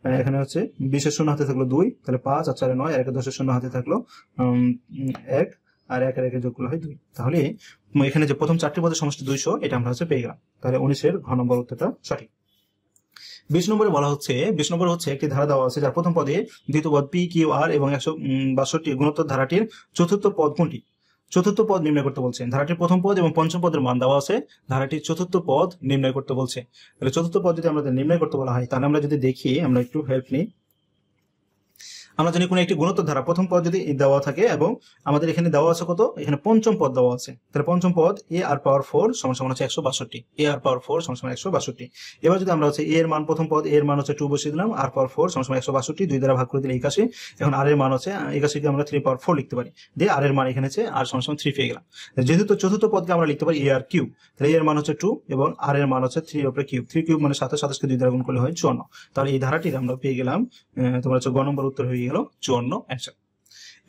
এখানে হচ্ছে 20 এর শূন্য হাতে থাকলো 2, তাহলে 5 আর 4 9 আর 1 10 এর শূন্য হাতে থাকলো 1 আর 1 আর 1 যোগ করলে হয় 2। তাহলে এখানে যে প্রথম 4টি পদের সমষ্টি 200 এটা আমরা হচ্ছে পেয়ে গেলাম। তাহলে 19 ঘ নম্বর উত্তরটা সঠিক। 20 নম্বরে বলা হচ্ছে 20 নম্বর হচ্ছে একটি ধারা দেওয়া আছে যার প্রথম পদে দ্বিতীয় পদ পি কিউ আর এবং 162 গুণোত্তর ধারাটির চতুর্থ পদ কোনটি? চতুর্থ পদ নির্ণয় করতে বলছে। ধারাটির প্রথম পদ এবং পঞ্চম পদের মান দেওয়া আছে, ধারাটির চতুর্থ পদ নির্ণয় করতে বলছে। তাহলে চতুর্থ পদ যদি আমাদের নির্ণয় করতে বলা হয় তাহলে আমরা যদি দেখি, আমরা একটু হেল্প নিই। আমরা জানি কোনো একটি গুণোত্তর ধারা প্রথম পদ যদি দেওয়া থাকে এবং আমাদের এখানে দেওয়া আছে কত? এখানে পঞ্চম পদ দেওয়া আছে। তাহলে পঞ্চম পদ a r পাওয়ার 4 সমান হচ্ছে 162, a r পাওয়ার 4 সমান 162। এবার যদি আমরা হচ্ছে a এর মান প্রথম পদ a এর মান হচ্ছে 2 বসিয়ে দিলাম, r পাওয়ার 4 সমান 162, 2 দ্বারা ভাগ করে দিলে 81। এখন r এর মান হচ্ছে 81 কে আমরা 3 পাওয়ার 4 লিখতে পারি, দিয়ে r এর মান এখানে হচ্ছে r সমান 3 পেয়ে গেলাম। যেহেতু চতুর্থ পদকে আমরা লিখতে পারি a r কিউব, তাহলে a এর মান হচ্ছে 2 এবং r এর মান হচ্ছে 3 উপরে কিউব, 3 কিউব মানে 27, 27 কে 2 দ্বারা গুণ করলে হয় 54। তাহলে এই ধারাটির আমরা পেয়ে গেলাম তোমার হচ্ছে গ নম্বর উত্তর হয়ে গেল 54 অ্যান্সার।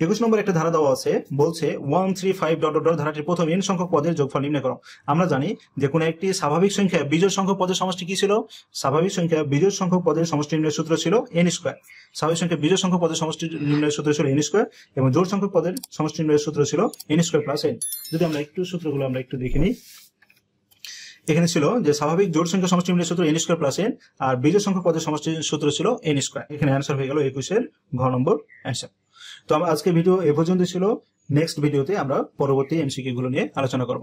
21 নম্বর একটা ধারা দেওয়া আছে, বলছে 135 ডট ডট ধারাটির প্রথম n সংখ্যক পদের যোগফল নির্ণয় করো। আমরা জানি যে কোনো একটি স্বাভাবিক সংখ্যা বিজোড় সংখ্যক পদের সমষ্টি কি ছিল? স্বাভাবিক সংখ্যা বিজোড় সংখ্যক পদের সমষ্টি নির্ণয়ের সূত্র ছিল n স্কয়ার। স্বাভাবিক সংখ্যা বিজোড় সংখ্যক পদের সমষ্টি নির্ণয়ের সূত্র ছিল n স্কয়ার এবং জোড় সংখ্যক পদের সমষ্টি নির্ণয়ের সূত্র ছিল n স্কয়ার প্লাস n। যদি আমরা একটু সূত্রগুলো আমরা একটু দেখে নিই, এখানে ছিল যে স্বাভাবিক জোড় সংখ্যা সমষ্টি নির্ণয়ের সূত্র n স্কয়ার প্লাস n আর বিজোড় সংখ্যক পদের সমষ্টির সূত্র ছিল n স্কয়ার। এখানে অ্যান্সার হয়ে গেল 21 এর ঘ নম্বর অ্যান্সার। তো আমরা আজকে ভিডিও এ পর্যন্ত ছিল। নেক্সট ভিডিওতে আমরা পরবর্তী এমসিকিউ গুলো নিয়ে আলোচনা করব।